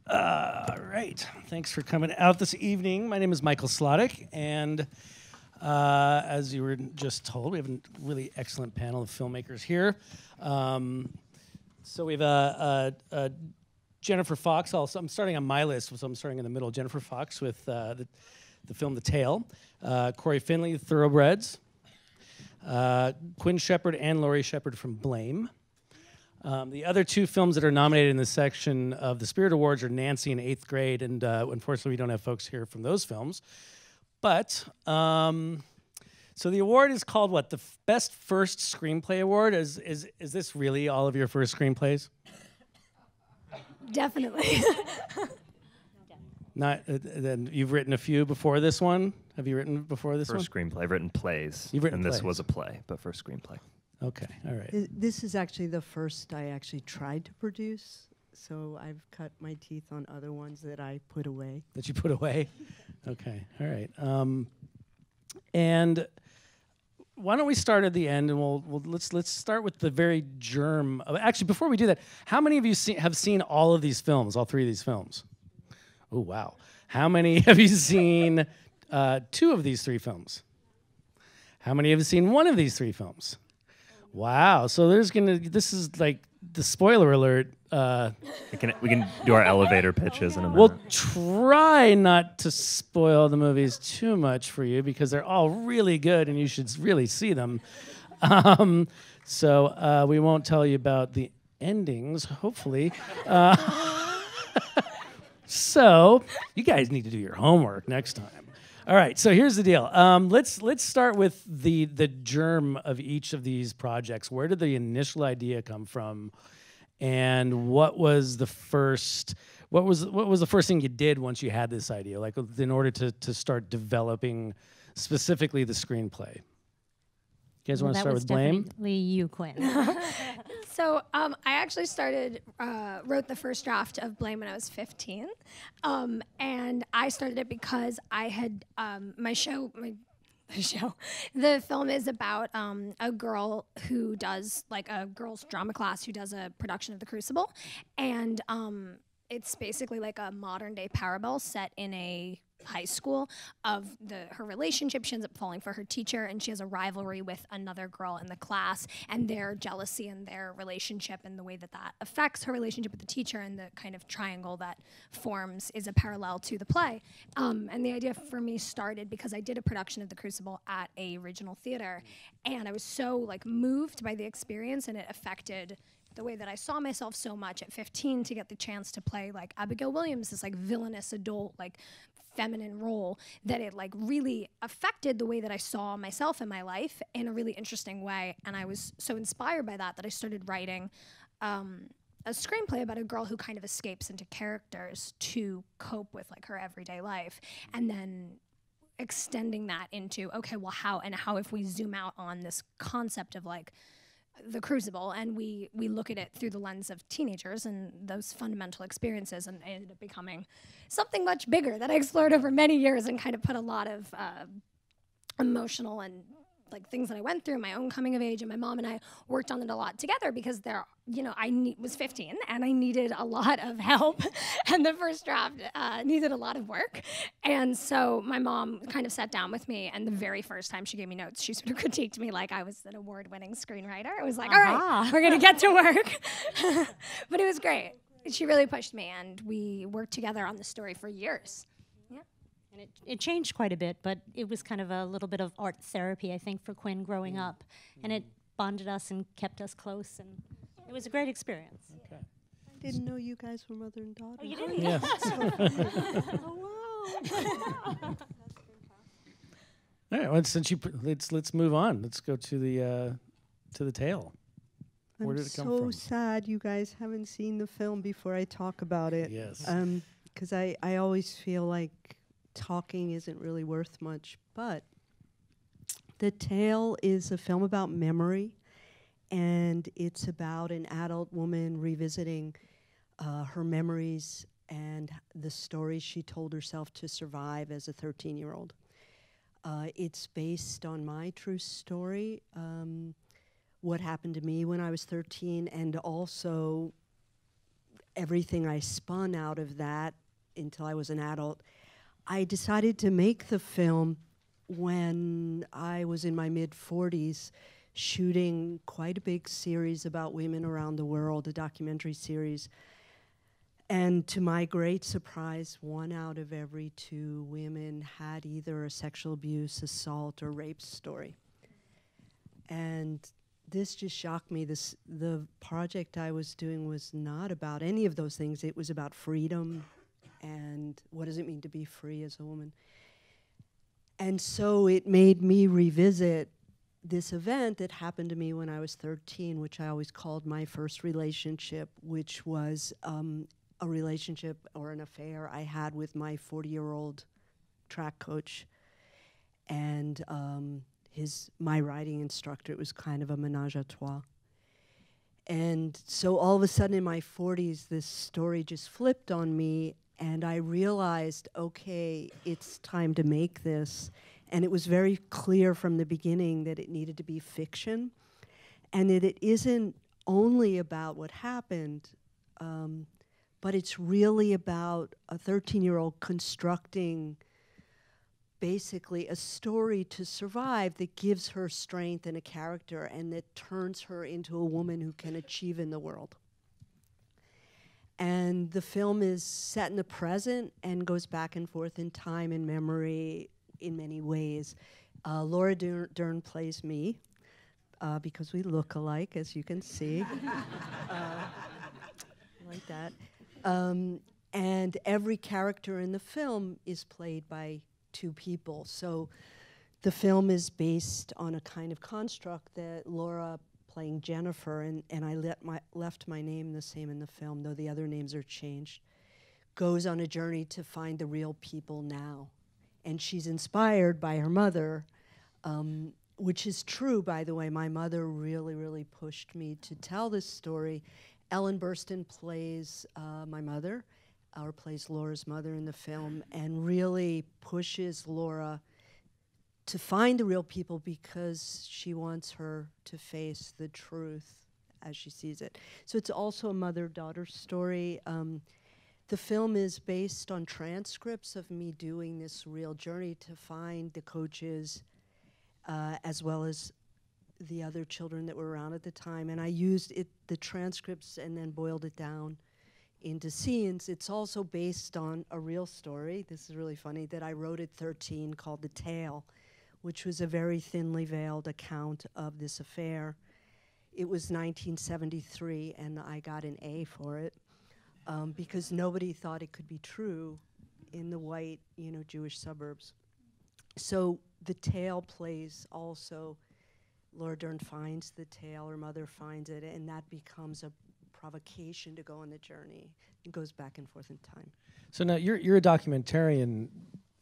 All right. Thanks for coming out this evening. My name is Michael Sládek, and as you were just told, we have a really excellent panel of filmmakers here. So we have Jennifer Fox. Also, I'm starting on my list, so I'm starting in the middle. Jennifer Fox with the film The Tale. Cory Finley, Thoroughbreds. Quinn Shephard and Laurie Shephard from Blame. The other two films that are nominated in this section of the Spirit Awards are Nancy and Eighth Grade, and unfortunately we don't have folks here from those films. But, so the award is called what? The Best First Screenplay Award? Is this really all of your first screenplays? Definitely. Not, then you've written a few before this one? Have you written before this First screenplay. I've written plays. You've written and this plays. was a play, but first screenplay. Okay, all right. This is actually the first I actually tried to produce, so I've cut my teeth on other ones that I put away. That you put away? Okay, all right. And why don't we start at the end, and let's start with the very germ of, actually, before we do that, how many of you have seen all of these films, all three of these films? Oh, wow. How many have you seen two of these three films? How many have you seen one of these three films? Wow. So this is like the spoiler alert. We can do our elevator pitches in a minute. We'll try not to spoil the movies too much for you because they're all really good and you should really see them. So we won't tell you about the endings, hopefully. So you guys need to do your homework next time. All right, so here's the deal. Let's start with the germ of each of these projects. Where did the initial idea come from, and what was the first thing you did once you had this idea, like in order to start developing specifically the screenplay? You guys want to start with Blame? Definitely you, Quinn. So I actually wrote the first draft of Blame when I was 15. And I started it because I had the film is about a girl who does, like a girls' drama class who does a production of The Crucible. And it's basically like a modern day parable set in a high school of her relationship. She ends up falling for her teacher, and she has a rivalry with another girl in the class, and their jealousy and their relationship and the way that affects her relationship with the teacher, and the kind of triangle that forms is a parallel to the play. And the idea for me started because I did a production of The Crucible at a regional theater, and I was so moved by the experience, and it affected the way that I saw myself so much at 15 to get the chance to play Abigail Williams, this villainous adult feminine role, that it really affected the way that I saw myself in my life in a really interesting way. And I was so inspired by that I started writing a screenplay about a girl who kind of escapes into characters to cope with her everyday life, and then extending that into, okay, well, how if we zoom out on this concept of The Crucible, and we look at it through the lens of teenagers and those fundamental experiences, and it ended up becoming something much bigger that I explored over many years and kind of put a lot of emotional and things that I went through, my own coming of age, and my mom and I worked on it a lot together because I was 15 and I needed a lot of help, and the first draft needed a lot of work. And so my mom kind of sat down with me, and the very first time she gave me notes, she sort of critiqued me like I was an award-winning screenwriter. It was like, all right, we're gonna get to work. But it was great. She really pushed me, and we worked together on the story for years. And it changed quite a bit, but it was kind of a little bit of art therapy, I think, for Quinn growing up. And it bonded us and kept us close, and it was a great experience. Okay. I didn't know you guys were mother and daughter. Oh, you didn't? Yeah. Oh, wow. All right. Well, since let's move on. Let's go to the Tale. Where I'm did it come so from? sad you guys haven't seen the film before I talk about it. Yes. Because I always feel like talking isn't really worth much, but The Tale is a film about memory, and it's about an adult woman revisiting her memories and the stories she told herself to survive as a 13-year-old. It's based on my true story, what happened to me when I was 13, and also everything I spun out of that until I was an adult, I decided to make the film when I was in my mid-40s, shooting quite a big series about women around the world, a documentary series. And to my great surprise, 1 out of every 2 women had either a sexual abuse, assault, or rape story. And this just shocked me. The project I was doing was not about any of those things. It was about freedom and what does it mean to be free as a woman. And so it made me revisit this event that happened to me when I was 13, which I always called my first relationship, which was a relationship or an affair I had with my 40-year-old track coach and my riding instructor. It was kind of a menage a trois. And so all of a sudden in my 40s, this story just flipped on me, and I realized, okay, it's time to make this. And it was very clear from the beginning that it needed to be fiction, and that it isn't only about what happened, but it's really about a 13-year-old constructing basically a story to survive that gives her strength and a character and that turns her into a woman who can achieve in the world. And the film is set in the present and goes back and forth in time and memory in many ways. Laura Dern plays me because we look alike, as you can see. Like that. And every character in the film is played by 2 people. So the film is based on a kind of construct that Laura playing Jennifer, and I left my name the same in the film, though the other names are changed, goes on a journey to find the real people now. And she's inspired by her mother, which is true, by the way. My mother really, really pushed me to tell this story. Ellen Burstyn plays my mother, or plays Laura's mother in the film, and really pushes Laura to find the real people because she wants her to face the truth as she sees it. So it's also a mother-daughter story. The film is based on transcripts of me doing this real journey to find the coaches as well as the other children that were around at the time. And I used the transcripts and then boiled it down into scenes. It's also based on a real story, this is really funny, that I wrote at 13 called The Tale, which was a very thinly veiled account of this affair. It was 1973, and I got an A for it because nobody thought it could be true in the white, Jewish suburbs. So The Tale plays also, Laura Dern finds the tale, her mother finds it, and that becomes a provocation to go on the journey. It goes back and forth in time. So now you're a documentarian,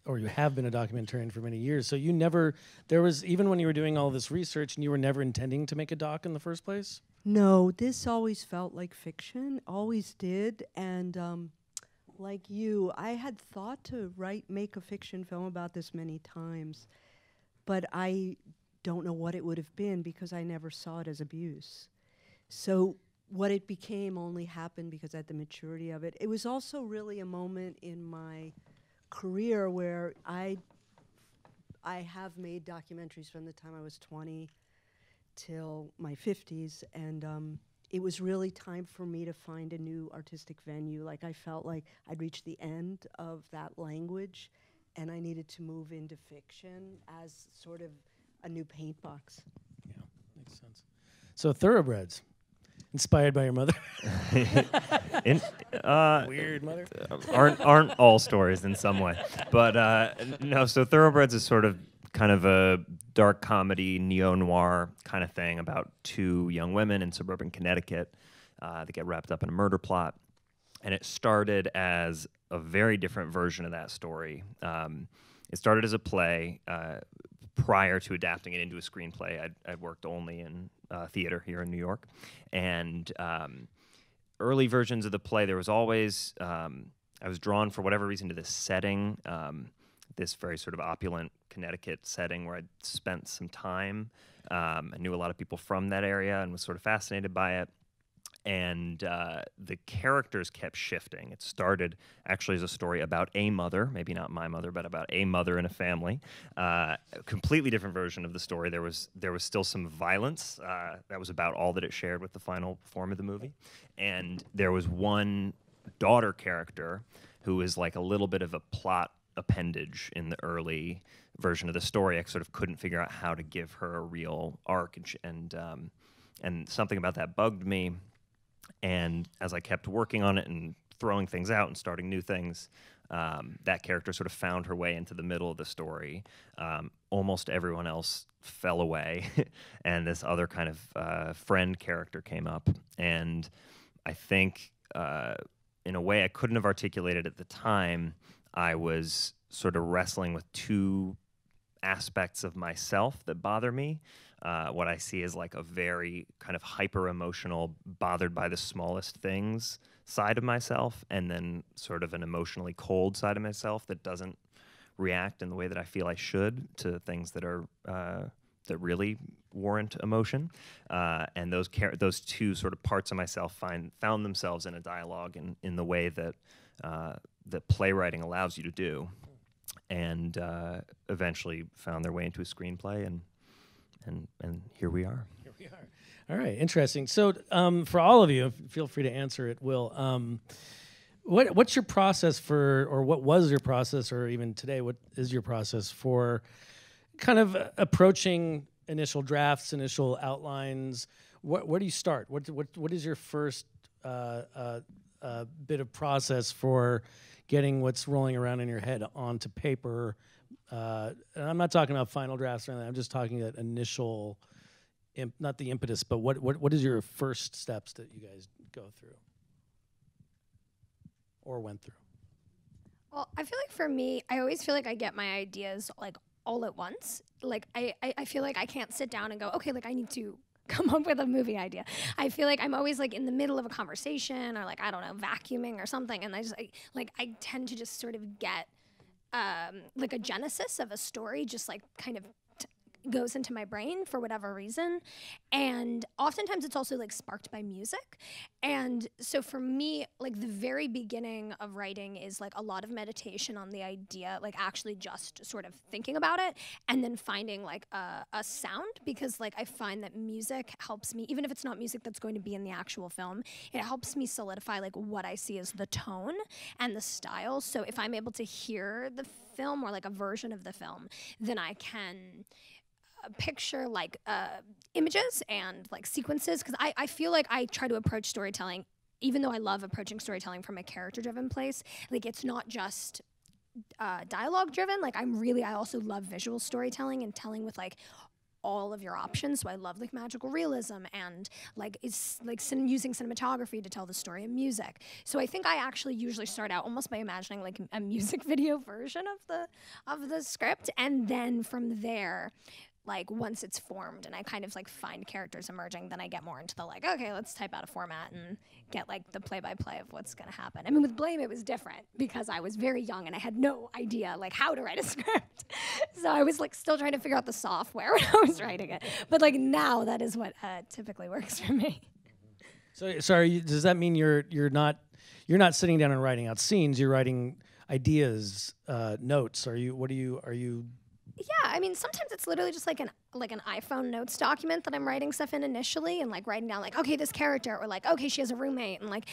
or you have been a documentarian for many years. So even when you were doing all this research, and you were never intending to make a doc in the first place? No, this always felt like fiction, always did. And like you, I had thought to make a fiction film about this many times, but I don't know what it would have been because I never saw it as abuse. So what it became only happened because I had the maturity of it. It was also really a moment in my career where I have made documentaries from the time I was 20 till my 50s, and it was really time for me to find a new artistic venue. Like I felt like I'd reached the end of that language, and I needed to move into fiction as sort of a new paint box. Yeah, makes sense. So Thoroughbreds, inspired by your mother? Weird mother? aren't all stories in some way. But no, so Thoroughbreds is sort of kind of a dark comedy, neo-noir kind of thing about 2 young women in suburban Connecticut that get wrapped up in a murder plot. And it started as a very different version of that story. It started as a play. Prior to adapting it into a screenplay, I'd worked only in theater here in New York. And early versions of the play, there was always, I was drawn for whatever reason to this setting, this very sort of opulent Connecticut setting where I'd spent some time. I knew a lot of people from that area and was sort of fascinated by it. and the characters kept shifting. It started actually as a story about a mother, maybe not my mother, but about a mother in a family. A completely different version of the story. There was still some violence. That was about all that it shared with the final form of the movie. And there was one daughter character who is like a little bit of a plot appendage in the early version of the story. I sort of couldn't figure out how to give her a real arc, and something about that bugged me. And as I kept working on it and throwing things out and starting new things, that character sort of found her way into the middle of the story. Almost everyone else fell away, and this other kind of friend character came up. And I think, in a way I couldn't have articulated at the time, I was sort of wrestling with two aspects of myself that bother me. What I see is like a very kind of hyper-emotional, bothered by the smallest things side of myself, and then sort of an emotionally cold side of myself that doesn't react in the way that I feel I should to things that are that really warrant emotion. And those two sort of parts of myself found themselves in a dialogue in the way that that playwriting allows you to do, and eventually found their way into a screenplay, and here we are. Here we are. All right, interesting. So for all of you, feel free to answer it, Will. What's your process for, or what was your process, or even today, what is your process for kind of approaching initial drafts, initial outlines? Where do you start? What is your first bit of process for getting what's rolling around in your head onto paper? And I'm not talking about final drafts or anything. I'm just talking that initial, not the impetus, but what is your first steps that you guys go through or went through? Well, I feel like for me, I always feel like I get my ideas like all at once. Like I feel like I can't sit down and go, okay, like I need to come up with a movie idea. I feel like I'm always like in the middle of a conversation, or like, I don't know, vacuuming or something, and I just I tend to just sort of get like a genesis of a story just like kind of goes into my brain for whatever reason. And oftentimes it's also like sparked by music. And so for me, like the very beginning of writing is like a lot of meditation on the idea, like actually just sort of thinking about it, and then finding like a sound, because like I find that music helps me, even if it's not music that's going to be in the actual film, it helps me solidify like what I see as the tone and the style. So if I'm able to hear the film or like a version of the film, then I can picture like images and like sequences, because I feel like I try to approach storytelling, even though I love approaching storytelling from a character-driven place, like it's not just dialogue-driven. Like I also love visual storytelling and telling with like all of your options. So I love like magical realism and like it's like using cinematography to tell the story and music. So I think I actually usually start out almost by imagining like a music video version of the script, and then from there, like once it's formed and I kind of like find characters emerging, then I get more into the like, okay, let's type out a format and get like the play-by-play of what's gonna happen. I mean, with Blame, it was different because I was very young and I had no idea like how to write a script. So I was like still trying to figure out the software when I was writing it. But like now that is what typically works for me. So sorry, does that mean you're not sitting down and writing out scenes? You're writing ideas, notes. Are you? Yeah, I mean, sometimes it's literally just like an iPhone notes document that I'm writing stuff in initially, and like writing down like, okay, this character, or like, okay, she has a roommate, and like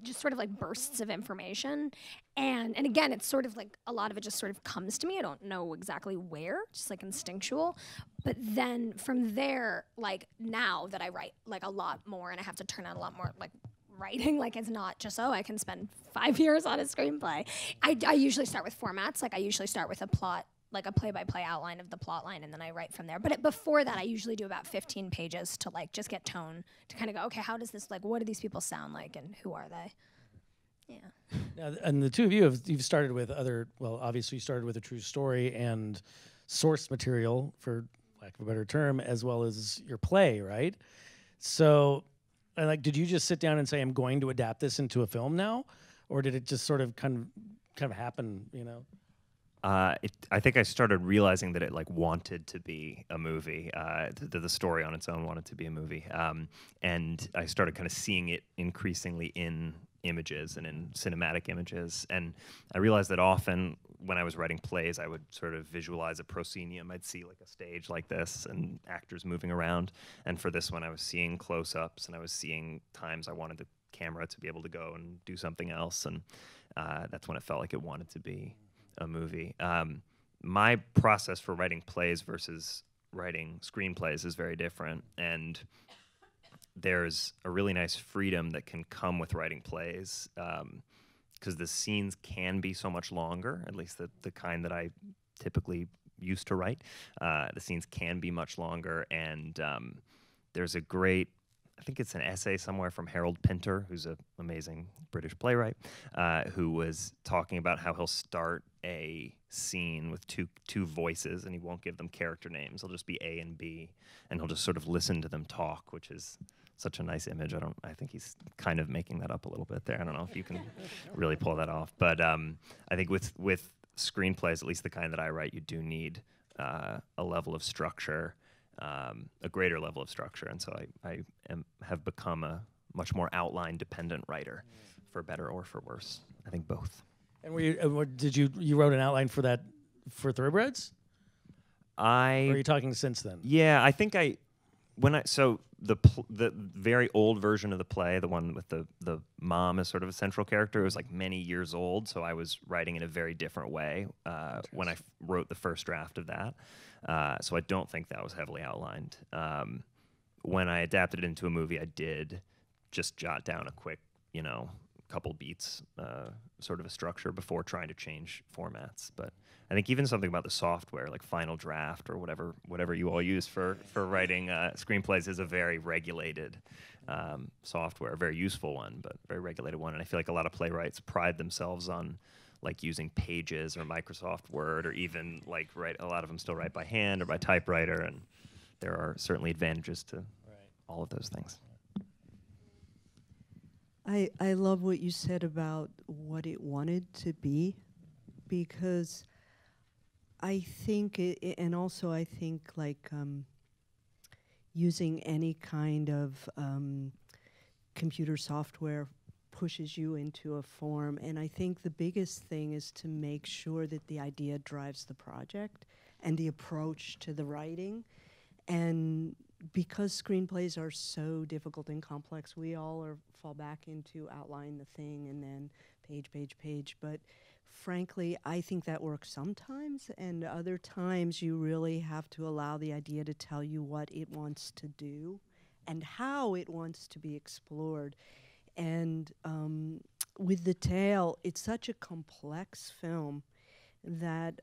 just sort of like bursts of information. And again, it's sort of like a lot of it just sort of comes to me. I don't know exactly where, just like instinctual. But then from there, like now that I write like a lot more and I have to turn out a lot more like writing, like it's not just, oh, I can spend 5 years on a screenplay. I usually start with formats. Like I usually start with a plot, like a play-by-play outline of the plot line, and then I write from there. But before that, I usually do about 15 pages to like just get tone, to kind of go, okay, how does this, like, what do these people sound like and who are they? Yeah. Now, and the two of you you've started with obviously you started with a true story and source material, for lack of a better term, as well as your play, right? So, and like, did you just sit down and say, I'm going to adapt this into a film now? Or did it just sort of kind of happen, you know? I think I started realizing that it like wanted to be a movie. The story on its own wanted to be a movie, and I started kind of seeing it increasingly in images and in cinematic images. And I realized that often when I was writing plays, I would sort of visualize a proscenium. I'd see like a stage like this and actors moving around. And for this one, I was seeing close-ups, and I was seeing times I wanted the camera to be able to go and do something else. And that's when it felt like it wanted to be a movie. My process for writing plays versus writing screenplays is very different, and there's a really nice freedom that can come with writing plays, because the scenes can be so much longer, at least the kind that I typically used to write. The scenes can be much longer, and there's a great, I think it's an essay somewhere from Harold Pinter, who's an amazing British playwright, who was talking about how he'll start a scene with two voices, and he won't give them character names. He'll just be A and B, and he'll just sort of listen to them talk, which is such a nice image. I think he's kind of making that up a little bit there. I don't know if you can really pull that off, but I think with screenplays, at least the kind that I write, you do need a level of structure. A greater level of structure, and so I have become a much more outline-dependent writer, for better or for worse. I think both. And you wrote an outline for that for Thoroughbreds? Or are you talking since then? Yeah, I think the very old version of the play, the one with the mom as sort of a central character, was like many years old, so I was writing in a very different way when I wrote the first draft of that. So I don't think that was heavily outlined. When I adapted it into a movie, I did just jot down a quick, couple beats, sort of a structure before trying to change formats. But I think even something about the software, like Final Draft or whatever you all use for writing screenplays, is a very regulated software, a very useful one, but very regulated one. And I feel like a lot of playwrights pride themselves on like using Pages or Microsoft Word, or even like a lot of them still write by hand or by typewriter, and there are certainly advantages to all of those things. I love what you said about what it wanted to be, because I think, and also I think like using any kind of computer software pushes you into a form, and I think the biggest thing is to make sure that the idea drives the project and the approach to the writing. And because screenplays are so difficult and complex, we all fall back into outline the thing and then page. But frankly, I think that works sometimes, and other times you really have to allow the idea to tell you what it wants to do and how it wants to be explored. And with The Tale, it's such a complex film that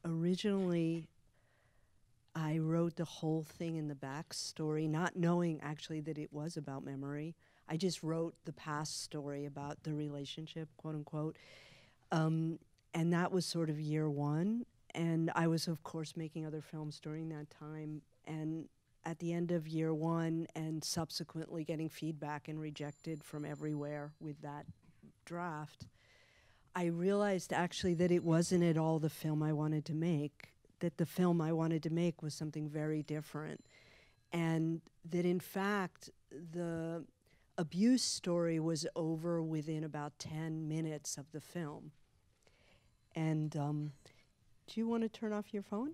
originally I wrote the whole thing in the backstory, not knowing actually that it was about memory. I just wrote the past story about the relationship, quote unquote. And that was sort of year one. And I was, of course, making other films during that time. And at the end of year one, and subsequently getting feedback and rejected from everywhere with that draft, I realized actually that it wasn't at all the film I wanted to make, that the film I wanted to make was something very different. And that in fact, the abuse story was over within about 10 minutes of the film. And do you want to turn off your phone?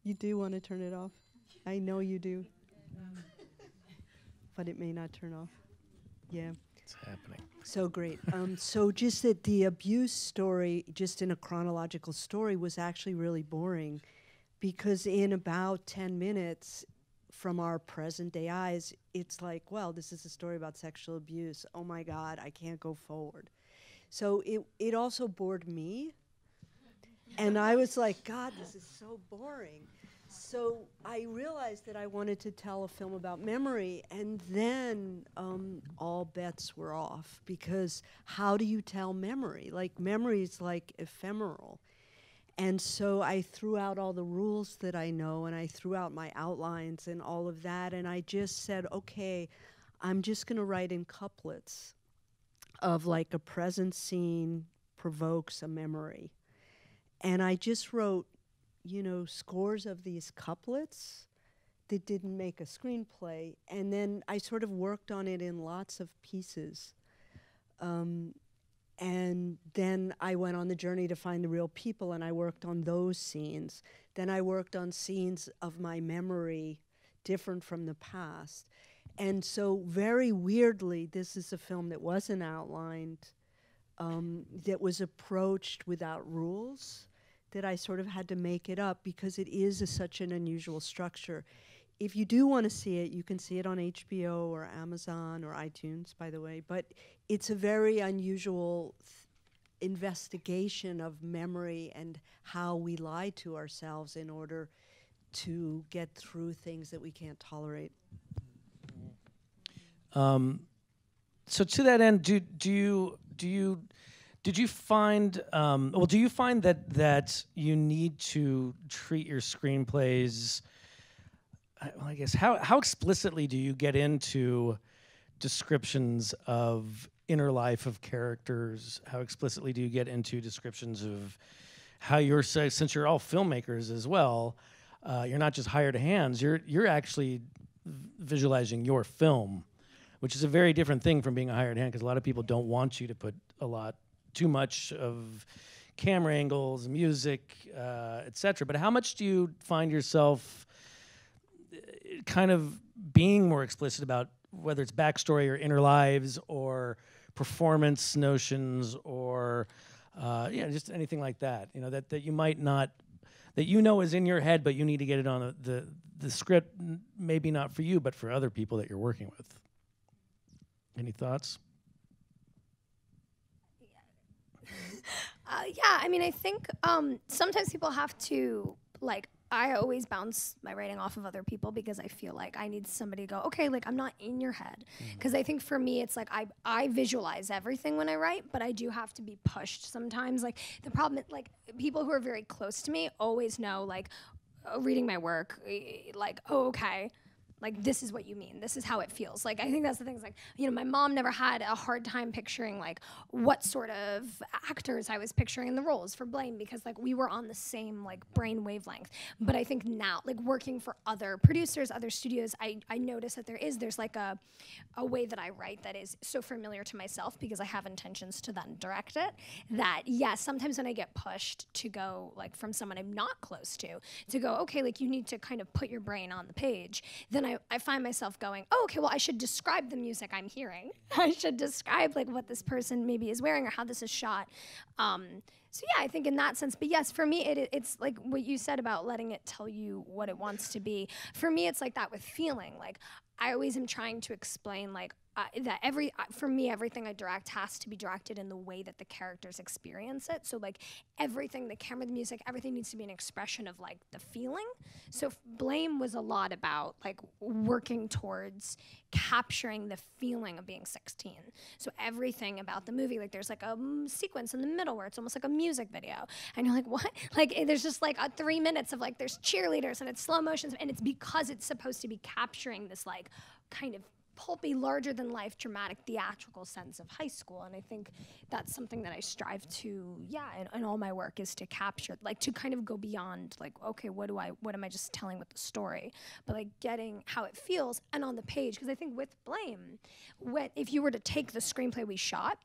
You do want to turn it off? I know you do. But it may not turn off. Yeah. It's happening. So great. So just that the abuse story, just in a chronological story, was actually really boring, because in about 10 minutes from our present day eyes, it's like, well, this is a story about sexual abuse. Oh my God, I can't go forward. So it also bored me. And I was like, God, this is so boring. So I realized that I wanted to tell a film about memory, and then all bets were off, because how do you tell memory? Like, memory is like ephemeral. And so I threw out all the rules that I know, and I threw out my outlines and all of that, and I just said, okay, I'm just going to write in couplets of like a present scene provokes a memory. And I just wrote, scores of these couplets that didn't make a screenplay. And then I sort of worked on it in lots of pieces. And then I went on the journey to find the real people, and I worked on those scenes. Then I worked on scenes of my memory different from the past. And so very weirdly, this is a film that wasn't outlined, that was approached without rules, that I sort of had to make it up because it is such an unusual structure. If you do want to see it, you can see it on HBO or Amazon or iTunes, by the way. But it's a very unusual investigation of memory and how we lie to ourselves in order to get through things that we can't tolerate. So to that end, did you find that you need to treat your screenplays? Well, I guess how explicitly do you get into descriptions of inner life of characters? How explicitly do you get into descriptions of how you're, since you're all filmmakers as well, you're not just hired hands, you're actually visualizing your film, which is a very different thing from being a hired hand, because a lot of people don't want you to put too much of camera angles, music, etc. But how much do you find yourself kind of being more explicit about whether it's backstory or inner lives or performance notions or just anything like that? That you might not, that is in your head, but you need to get it on the script, maybe not for you, but for other people that you're working with. Any thoughts? I think sometimes people have to, I always bounce my writing off of other people because I feel like I need somebody to go, okay, I'm not in your head. Because I think for me, it's I visualize everything when I write, but I do have to be pushed sometimes. The problem is, people who are very close to me always know, reading my work, oh, okay. This is what you mean. This is how it feels. I think that's the thing. My mom never had a hard time picturing, what sort of actors I was picturing in the roles for Blame, because, we were on the same, brain wavelength. But I think now, working for other producers, other studios, I notice that there's, a way that I write that is so familiar to myself because I have intentions to then direct it, that, yes, sometimes when I get pushed to go, from someone I'm not close to go, okay, you need to kind of put your brain on the page, then I find myself going, oh, okay, well, I should describe the music I'm hearing. I should describe what this person maybe is wearing or how this is shot. So yeah, I think in that sense, but yes, for me, it's like what you said about letting it tell you what it wants to be. For me, it's like that with feeling. I always am trying to explain that for me, everything I direct has to be directed in the way that the characters experience it. So everything, the camera, the music, everything needs to be an expression of the feeling. So Blame was a lot about working towards capturing the feeling of being 16. So everything about the movie, there's a sequence in the middle where it's almost like a music video. And you're like, what? There's just 3 minutes of there's cheerleaders and it's slow motions, and it's because it's supposed to be capturing this kind of pulpy, larger-than-life, dramatic, theatrical sense of high school. And I think that's something that I strive to, in all my work, is to capture, to kind of go beyond, okay, what am I just telling with the story? But, getting how it feels, and on the page, because I think with Blame, if you were to take the screenplay we shot,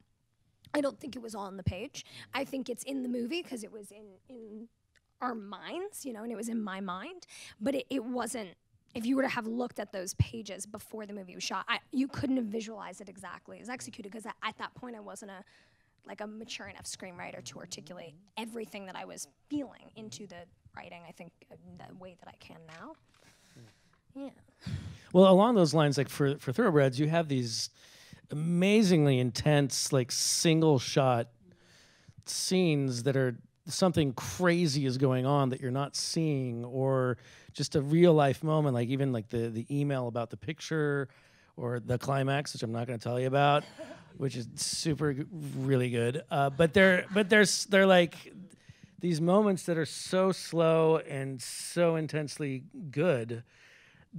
I don't think it was all on the page. I think it's in the movie, because it was in our minds, and it was in my mind, but it wasn't. If you were to have looked at those pages before the movie was shot, you couldn't have visualized it exactly as executed, because at that point I wasn't a mature enough screenwriter to articulate everything that I was feeling into the writing, I think, the way that I can now. Yeah. Well, along those lines, for Thoroughbreds, you have these amazingly intense, single shot scenes that are something crazy is going on that you're not seeing, or just a real life moment, even the email about the picture, or the climax, which I'm not going to tell you about, which is really good. But they're these moments that are so slow and so intensely good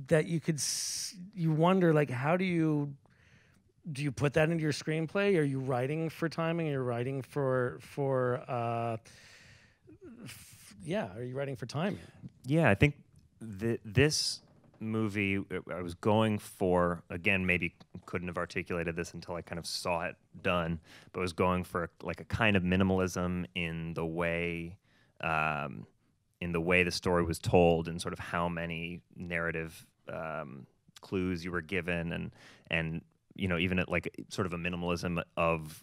that you wonder how do you put that into your screenplay? Are you writing for timing? Are you writing for yeah, are you writing for time? Yeah, I think this movie, I was going for, again, maybe couldn't have articulated this until I kind of saw it done, but I was going for like a kind of minimalism in the way the story was told, and sort of how many narrative clues you were given, and even at like sort of a minimalism of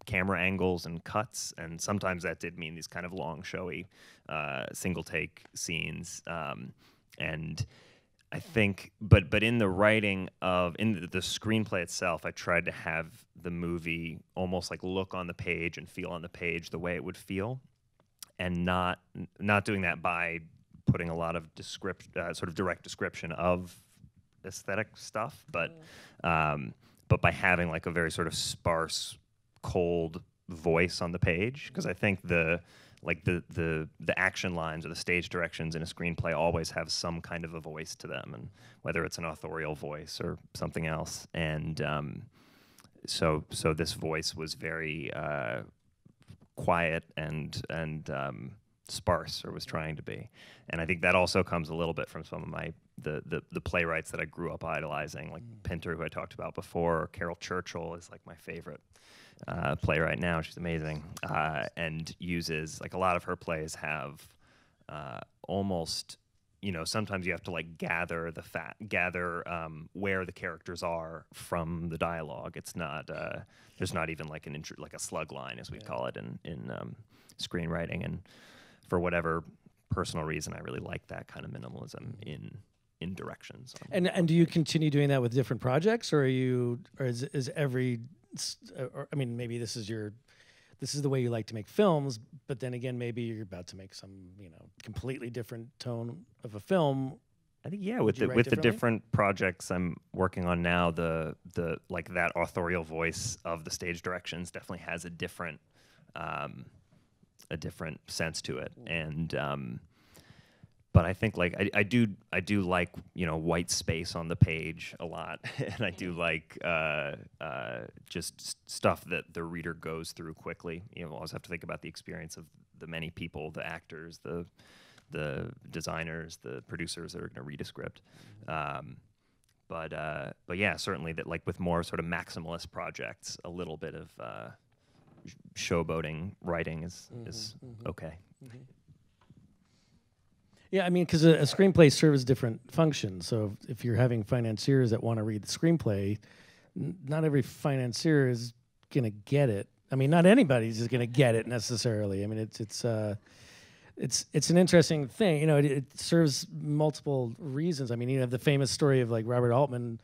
camera angles and cuts, and sometimes that did mean these kind of long, showy, single take scenes, and I think, but in the writing in the screenplay itself, I tried to have the movie almost like look on the page and feel on the page the way it would feel, and not doing that by putting a lot of sort of direct description of aesthetic stuff, but by having like a very sort of sparse, cold voice on the page, because I think the action lines or the stage directions in a screenplay always have some kind of a voice to them, and whether it's an authorial voice or something else, and so this voice was very quiet and sparse, or was trying to be, and I think that also comes a little bit from some of the playwrights that I grew up idolizing, like Pinter, who I talked about before, or Carol Churchill is like my favorite playwright now. She's amazing, and uses, like, a lot of her plays have almost, sometimes you have to like gather where the characters are from the dialogue. It's not there's not even like like a slug line, as we call it in screenwriting, and for whatever personal reason, I really like that kind of minimalism in directions. And do you continue doing that with different projects, or is every or, I mean, maybe this is the way you like to make films, but then again, maybe you're about to make some, completely different tone of a film. I think, yeah, with the different projects I'm working on now, the like that authorial voice of the stage directions definitely has a different sense to it, and but I think, like, I do like, white space on the page a lot, and I do like just stuff that the reader goes through quickly. You always have to think about the experience of the many people, the actors, the designers, the producers that are going to read a script. But yeah, certainly that, like, with more sort of maximalist projects, a little bit of showboating writing is okay. Mm-hmm. Yeah, I mean, because a screenplay serves different functions. So if you're having financiers that want to read the screenplay, not every financier is going to get it. I mean, not anybody's just going to get it necessarily. I mean, it's an interesting thing. It serves multiple reasons. I mean, you have the famous story of like Robert Altman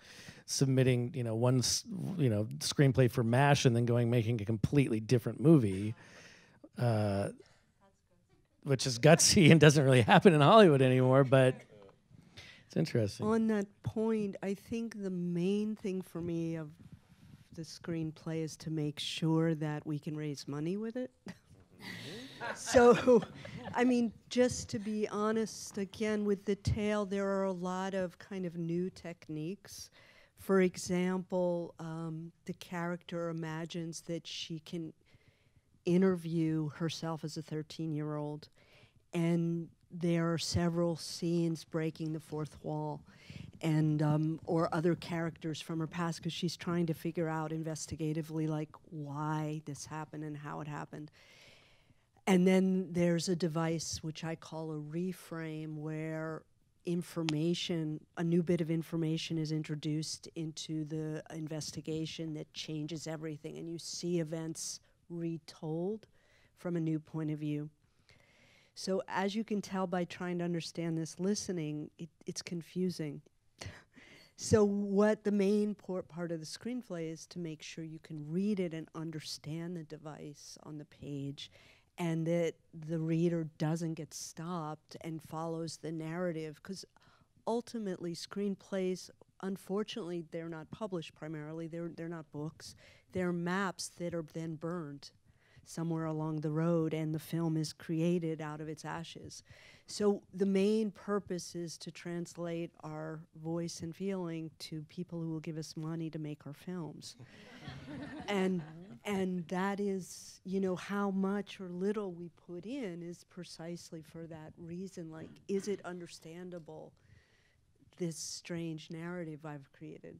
submitting, one screenplay for MASH and then making a completely different movie. Which is gutsy and doesn't really happen in Hollywood anymore, but it's interesting. On that point, I think the main thing for me of the screenplay is to make sure that we can raise money with it. So, I mean, just to be honest, again, with The Tale, there are a lot of kind of new techniques. For example, the character imagines that she can interview herself as a 13-year-old, and there are several scenes breaking the fourth wall, and or other characters from her past, because she's trying to figure out investigatively, like, why this happened and how it happened. And then there's a device which I call a reframe, where a new bit of information is introduced into the investigation that changes everything, and you see events retold from a new point of view. So as you can tell by trying to understand this listening, it's confusing. So what the main part of the screenplay is to make sure you can read it and understand the device on the page, and that the reader doesn't get stopped and follows the narrative, because ultimately screenplays, unfortunately, they're not published primarily. They're not books. They're maps that are then burned somewhere along the road, and the film is created out of its ashes. So the main purpose is to translate our voice and feeling to people who will give us money to make our films. And that is, you know, how much or little we put in is precisely for that reason. Like, is it understandable, this strange narrative I've created?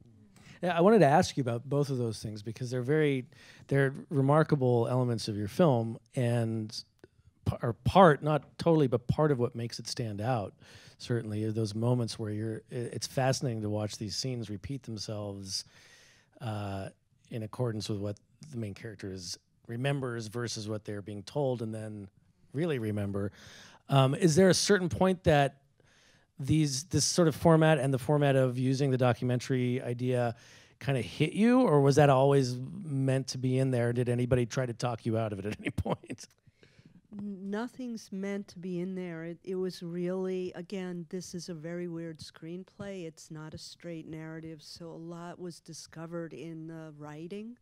Yeah, I wanted to ask you about both of those things because they're remarkable elements of your film and are part, not totally, but part of what makes it stand out. Certainly, are those moments where it's fascinating to watch these scenes repeat themselves in accordance with what the main character remembers versus what they're being told and then really remember. Is there a certain point that this sort of format and the format of using the documentary idea kind of hit you, or was that always meant to be in there? Did anybody try to talk you out of it at any point? Nothing's meant to be in there. It was really, again, this is a very weird screenplay. It's not a straight narrative, so a lot was discovered in the writing.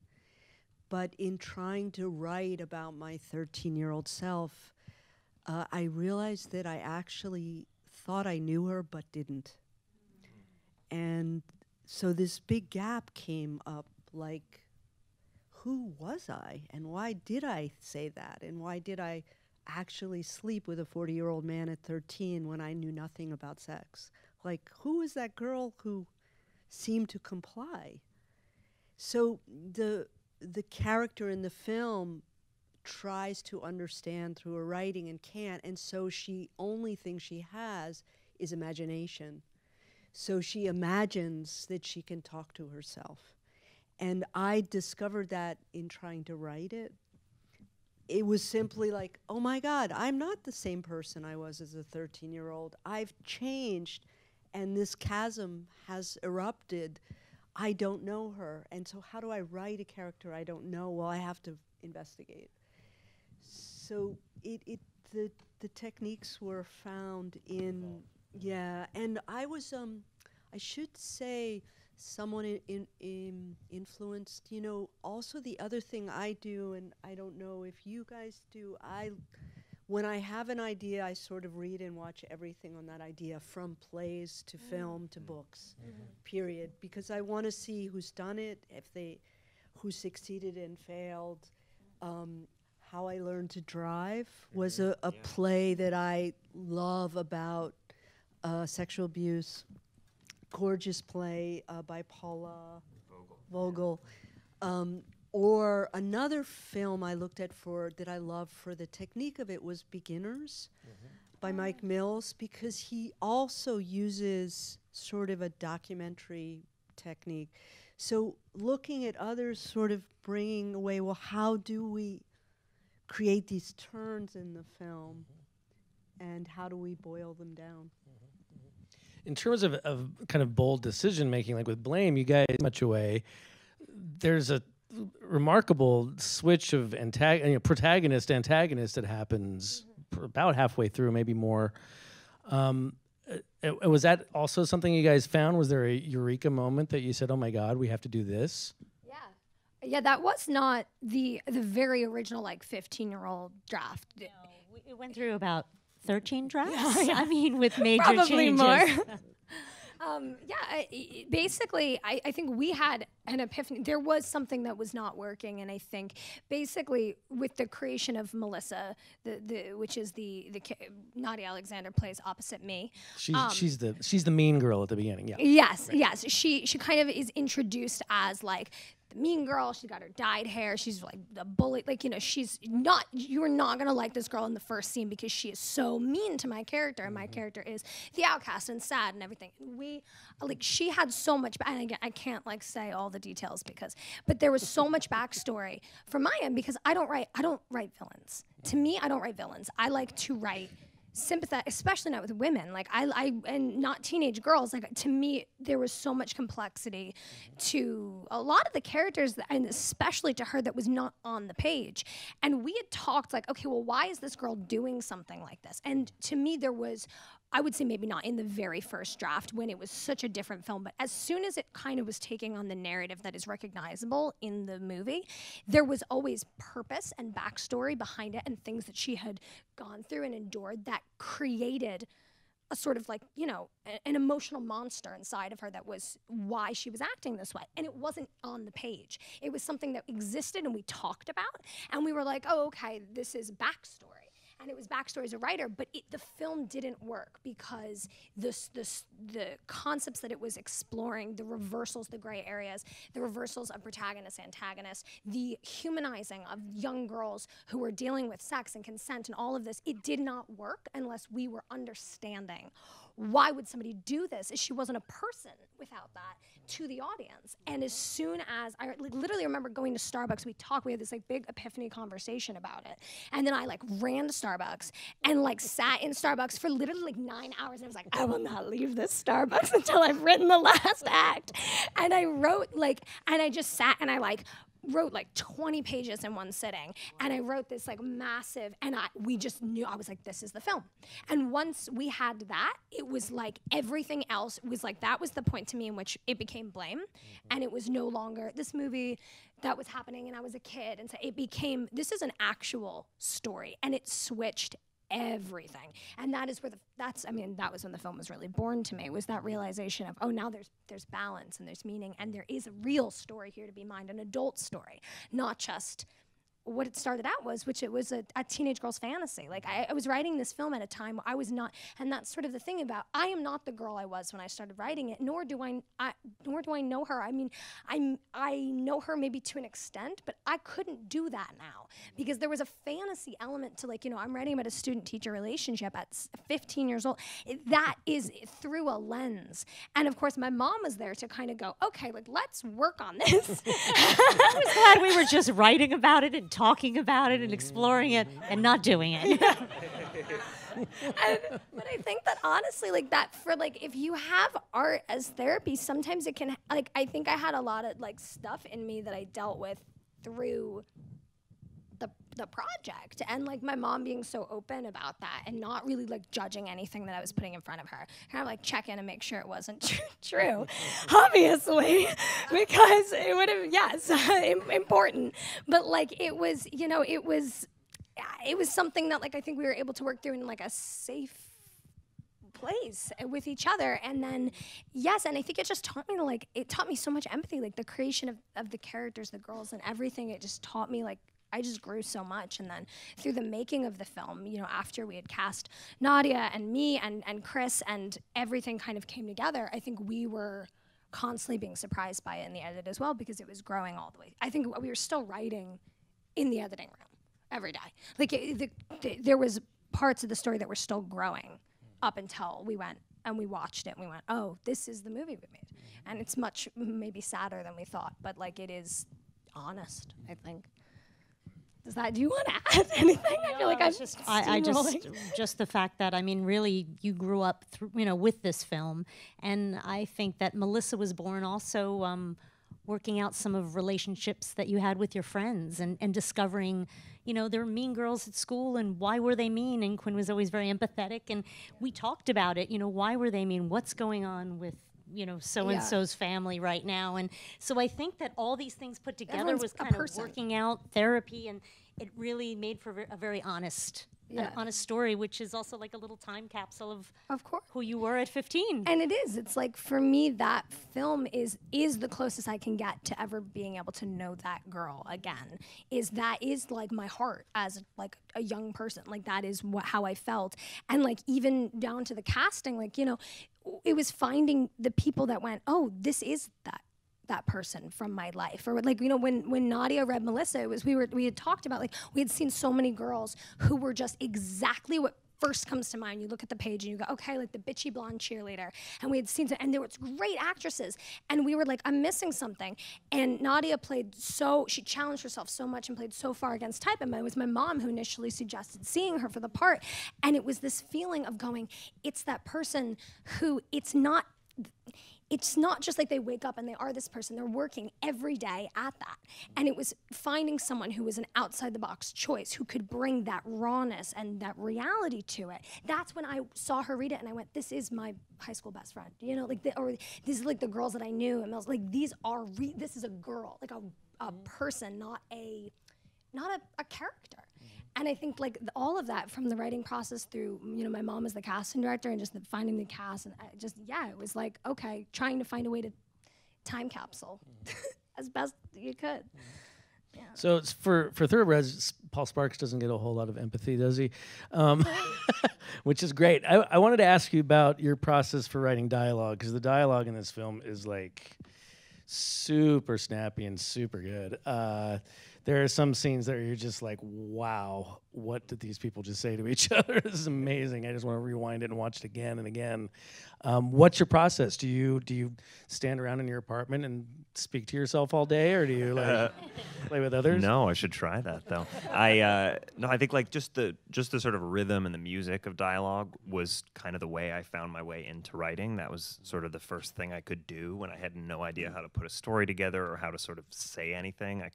But in trying to write about my 13-year-old self, I realized that I actually thought I knew her but didn't. And so this big gap came up, like, who was I? And why did I say that? And why did I actually sleep with a 40-year-old man at 13 when I knew nothing about sex? Like, who is that girl who seemed to comply? So the character in the film tries to understand through her writing and can't, and so only thing she has is imagination. So she imagines that she can talk to herself. And I discovered that in trying to write it. It was simply like, oh my God, I'm not the same person I was as a 13-year-old. I've changed, and this chasm has erupted. I don't know her. And so how do I write a character I don't know? Well, I have to investigate. So the techniques were found in, yeah. And I was, I should say, someone influenced, you know. Also the other thing I do, and I don't know if you guys do, when I have an idea, I sort of read and watch everything on that idea, from plays to film to books, period, because I want to see who's done it, who succeeded and failed. How I Learned to Drive was a play that I love about sexual abuse. Gorgeous play by Paula Vogel. Or another film I looked at that I love for the technique of it was Beginners by Mike Mills, because he also uses sort of a documentary technique. So looking at others, sort of bringing away, well, how do we create these turns in the film, and how do we boil them down? In terms of kind of bold decision making, like with Blame, you guys much away. There's a remarkable switch of protagonist antagonist that happens about halfway through, maybe more. Was that also something you guys found? Was there a eureka moment that you said, "Oh my God, we have to do this"? Yeah, that was not the very original, like, 15-year-ld draft. No, it went through about 13 drafts. I mean, with major Probably changes. more. Basically, I think we had an epiphany. There was something that was not working, and I think basically with the creation of Melissa, which is Nadia Alexander plays opposite me. She's the mean girl at the beginning. Yeah. Yes, right. Yes. She kind of is introduced as like the mean girl. She's got her dyed hair. She's like the bully. Like, you know, you're not gonna like this girl in the first scene because she is so mean to my character, and my character is the outcast and sad and everything. And she had so much, and again, I can't like say all the details but there was so much backstory from my end, because I don't write villains. To me, I don't write villains. I like to write sympathetic, especially not with women. Like and not teenage girls. Like, to me, there was so much complexity to a lot of the characters, and especially to her, that was not on the page. And we had talked like, okay, well, why is this girl doing something like this? And to me, there was, I would say maybe not in the very first draft when it was such a different film, but as soon as it kind of was taking on the narrative that is recognizable in the movie, there was always purpose and backstory behind it, and things that she had gone through and endured that created a sort of like, you know, an emotional monster inside of her that was why she was acting this way. And it wasn't on the page. It was something that existed and we talked about. And we were like, oh, okay, this is backstory. And it was backstory as a writer, but the film didn't work because the concepts that it was exploring, the reversals, the gray areas, the reversals of protagonists, antagonists, the humanizing of young girls who were dealing with sex and consent and all of this, it did not work unless we were understanding why would somebody do this? She wasn't a person without that to the audience. And as soon as I literally remember going to Starbucks, we had this like big epiphany conversation about it. And then I like ran to Starbucks and like sat in Starbucks for literally like 9 hours. And I was like, I will not leave this Starbucks until I've written the last act. And I wrote and I just sat and I wrote like 20 pages in one sitting, and I wrote this like massive, and we just knew, I was like, this is the film. And once we had that, it was like everything else was like, that was the point to me in which it became blame, and it was no longer this movie that was happening and I was a kid, and so it became, this is an actual story, and it switched everything. And that is where that was when the film was really born to me, was that realization of, oh, now there's balance and there's meaning, and there is a real story here to be mined, an adult story, not just what it started out was, which it was a teenage girl's fantasy. Like I was writing this film at a time where I was not, and that's sort of the thing about, I am not the girl I was when I started writing it, nor do I know her. I mean, I know her maybe to an extent, but I couldn't do that now because there was a fantasy element to, like, you know, I'm writing about a student-teacher relationship at 15 years old. That is through a lens. And of course, my mom was there to kind of go, okay, like, let's work on this. I was glad we were just writing about it and talking about it and exploring it and not doing it. But I think that honestly, like that, for like, if you have art as therapy, sometimes it can, like, I think I had a lot of like stuff in me that I dealt with through the project, and like my mom being so open about that and not really like judging anything that I was putting in front of her, kind of like check in and make sure it wasn't true, obviously, because it would have, yes, important, but like it was, you know, it was something that like I think we were able to work through in like a safe place with each other. And then yes, and I think it just taught me to like, it taught me so much empathy, like the creation of the characters, the girls and everything. It just taught me, like, I just grew so much. And then through the making of the film, you know, after we had cast Nadia and me and Chris and everything kind of came together, I think we were constantly being surprised by it in the edit as well, because it was growing all the way. I think we were still writing in the editing room every day. Like there was parts of the story that were still growing up until we went and we watched it and we went, oh, this is the movie we made. And it's much maybe sadder than we thought, but like it is honest, I think. Do you want to add anything? I feel like just the fact that, I mean, really, you grew up with this film, and I think that Melissa was born also working out some of relationships that you had with your friends and discovering, you know, there were mean girls at school, and why were they mean? And Quinn was always very empathetic, and we talked about it. You know, why were they mean? What's going on with, you know, so-and-so's family right now? And so I think that all these things put together was kind of working out therapy, and it really made for a very honest story, which is also like a little time capsule of course, who you were at 15. And it is. It's like, for me, that film is the closest I can get to ever being able to know that girl again. That is like my heart as like a young person. Like that is how I felt. And like even down to the casting, like, you know, it was finding the people that went, oh, this is that person from my life. Or like, you know, when Nadia read Melissa, it was, we had talked about, like, we had seen so many girls who were just exactly what first comes to mind. You look at the page and you go, okay, like the bitchy blonde cheerleader. And we had seen, and there was great actresses. And we were like, I'm missing something. And Nadia she challenged herself so much and played so far against type. And it was my mom who initially suggested seeing her for the part. And it was this feeling of going, it's that person who, it's not just like they wake up and they are this person. They're working every day at that. And it was finding someone who was an outside-the-box choice, who could bring that rawness and that reality to it. That's when I saw her read it and I went, this is my high school best friend. You know, like, or this is like the girls that I knew. And I was like, this is a girl, like a person, not a character. And I think like all of that from the writing process through, you know, my mom is the casting director and just finding the cast and it was like, okay, trying to find a way to time capsule as best you could. Yeah. So it's for Thoroughbreds, Paul Sparks doesn't get a whole lot of empathy, does he? Which is great. I wanted to ask you about your process for writing dialogue, because the dialogue in this film is like super snappy and super good. There are some scenes that you're just like, wow, what did these people just say to each other? This is amazing. I just want to rewind it and watch it again and again. What's your process? Do you stand around in your apartment and speak to yourself all day, or do you like play with others? No, I should try that though. I think like just the sort of rhythm and the music of dialogue was kind of the way I found my way into writing. That was sort of the first thing I could do when I had no idea how to put a story together or how to sort of say anything. I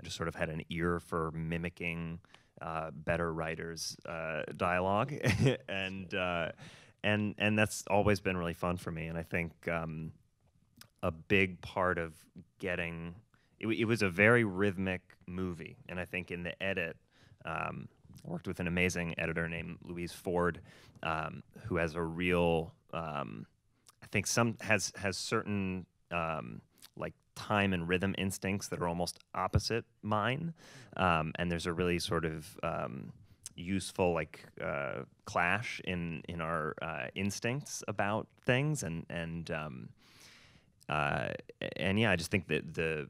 just sort of had an ear for mimicking better writers' dialogue, and that's always been really fun for me. And I think a big part of getting it was a very rhythmic movie, and I think in the edit, I worked with an amazing editor named Louise Ford, who has a real, I think has certain like time and rhythm instincts that are almost opposite mine, and there's a really sort of useful like clash in our instincts about things, and yeah, I just think that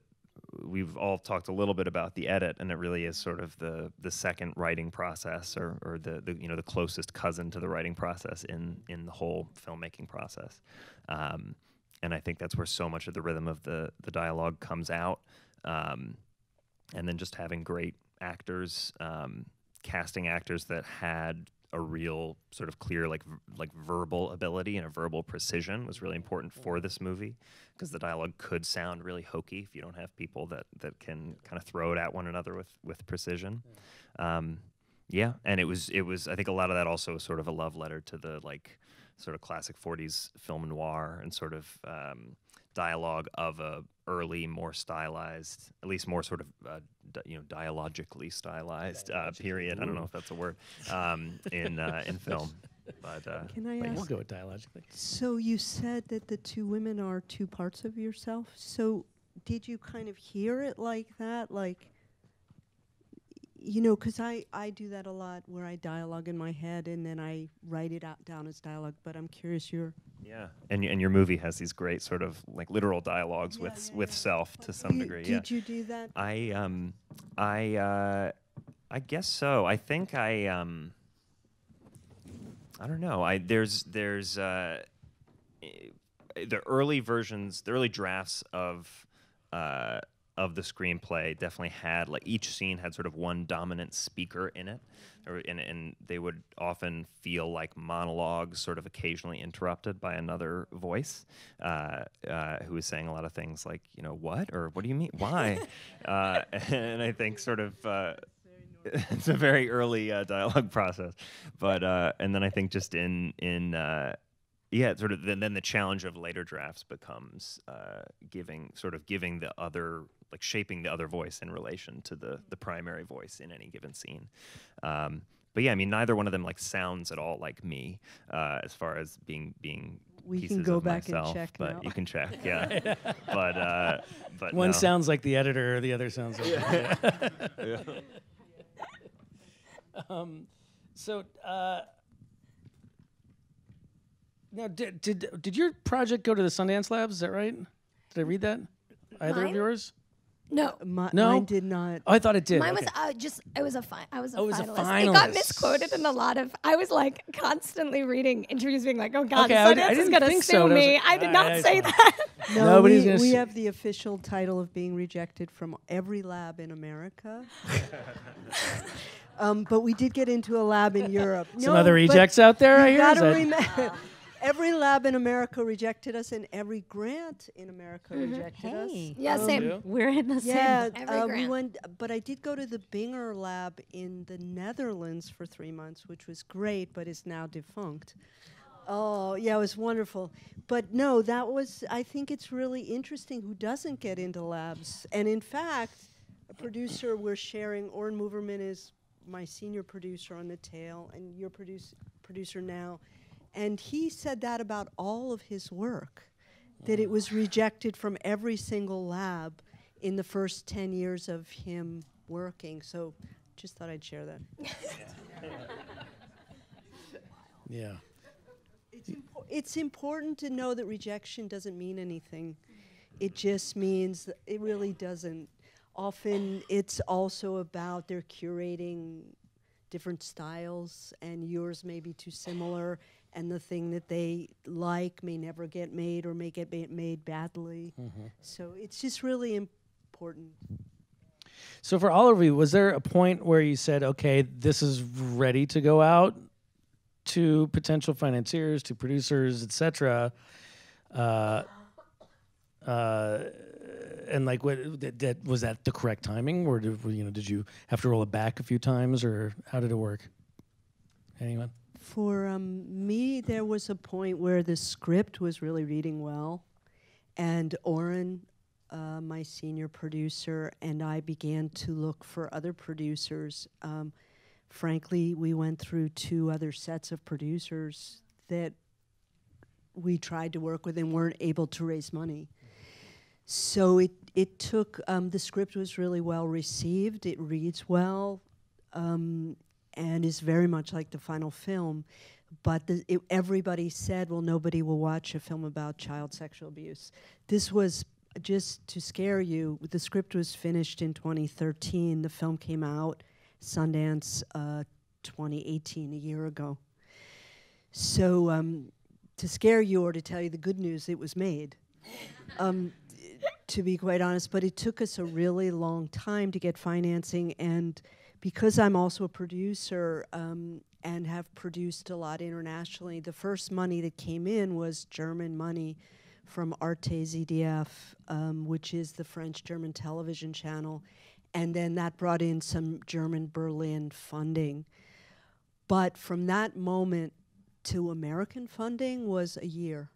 we've all talked a little bit about the edit, and it really is sort of the second writing process, or the you know, the closest cousin to the writing process in the whole filmmaking process. And I think that's where so much of the rhythm of the dialogue comes out. And then just having great actors, casting actors that had a real sort of clear like verbal ability and a verbal precision was really important for this movie, because the dialogue could sound really hokey if you don't have people that can kind of throw it at one another with precision. Yeah, and it was I think a lot of that also was sort of a love letter to the like sort of classic 40s film noir and sort of dialogue of a early, more stylized, at least more sort of dialogically stylized period. I don't know if that's a word in film. But Can I ask? We'll go with dialogically. So you said that the two women are two parts of yourself. So did you kind of hear it like that, like? You know, because I do that a lot, where I dialogue in my head and then I write it out down as dialogue. But I'm curious, yeah, and your movie has these great sort of like literal dialogues with self to some degree. Did you do that? I guess so. I think I don't know. There's the early versions, the early drafts of the screenplay definitely had, like, each scene had sort of one dominant speaker in it, and they would often feel like monologues, sort of occasionally interrupted by another voice who was saying a lot of things like, you know, what, or what do you mean, why? And I think sort of it's a very early dialogue process, but and then I think just in yeah, sort of. Then the challenge of later drafts becomes giving the other, like shaping the other voice in relation to the primary voice in any given scene. But yeah, I mean, neither one of them like sounds at all like me as far as being We pieces can go of back myself. and check but now. you can check, yeah. But One no. sounds like the editor, the other sounds like. Yeah. So. Now, did your project go to the Sundance Labs? Is that right? Did I read that? Either of Mine? yours? No. No? Mine did not. Oh, I thought it did. Mine Okay. was it was a I was a Oh, it was a finalist. It got finalist. misquoted in a lot of. I was like constantly reading interviews, being like, "Oh God, Okay, the I Sundance is didn't going to think sue so. That was me." like, I did ah, not yeah, say it's that. No, Nobody's gonna we sue- have the official title of being rejected from every lab in America. But we did get into a lab in Europe. Some other rejects out there, I You hear? gotta Is that- remember, every lab in America rejected us, and every grant in America rejected Hey. us. Yeah, same. We're in the Yeah, same. Every we grant. went, but I did go to the Binger lab in the Netherlands for 3 months, which was great, but is now defunct. Oh, yeah, it was wonderful. But no, I think it's really interesting who doesn't get into labs. And in fact, a producer we're sharing, Oren Moverman, is my senior producer on The Tale and your producer now, and he said that about all of his work, that it was rejected from every single lab in the first 10 years of him working. So just thought I'd share that. Yeah. It's important to know that rejection doesn't mean anything. It just means that it really doesn't. Often it's also about they're curating different styles, and yours may be too similar, and the thing that they like may never get made or may get made badly. So it's just really important. So for all of you, was there a point where you said, okay, this is ready to go out to potential financiers, to producers, etc.? And like, what was that the correct timing, or did you have to roll it back a few times, or how did it work? Anyone? For me, there was a point where the script was really reading well, and Oren, my senior producer, and I began to look for other producers. Frankly, we went through 2 other sets of producers that we tried to work with and weren't able to raise money. So it took, the script was really well received, it reads well, and is very much like the final film. But everybody said, well, nobody will watch a film about child sexual abuse. This was just to scare you. The script was finished in 2013. The film came out Sundance 2018, a year ago. So to scare you or to tell you the good news, it was made. To be quite honest, but it took us a really long time to get financing, and because I'm also a producer and have produced a lot internationally, the first money that came in was German money from Arte ZDF, which is the French-German television channel, and then that brought in some German Berlin funding. But from that moment to American funding was a year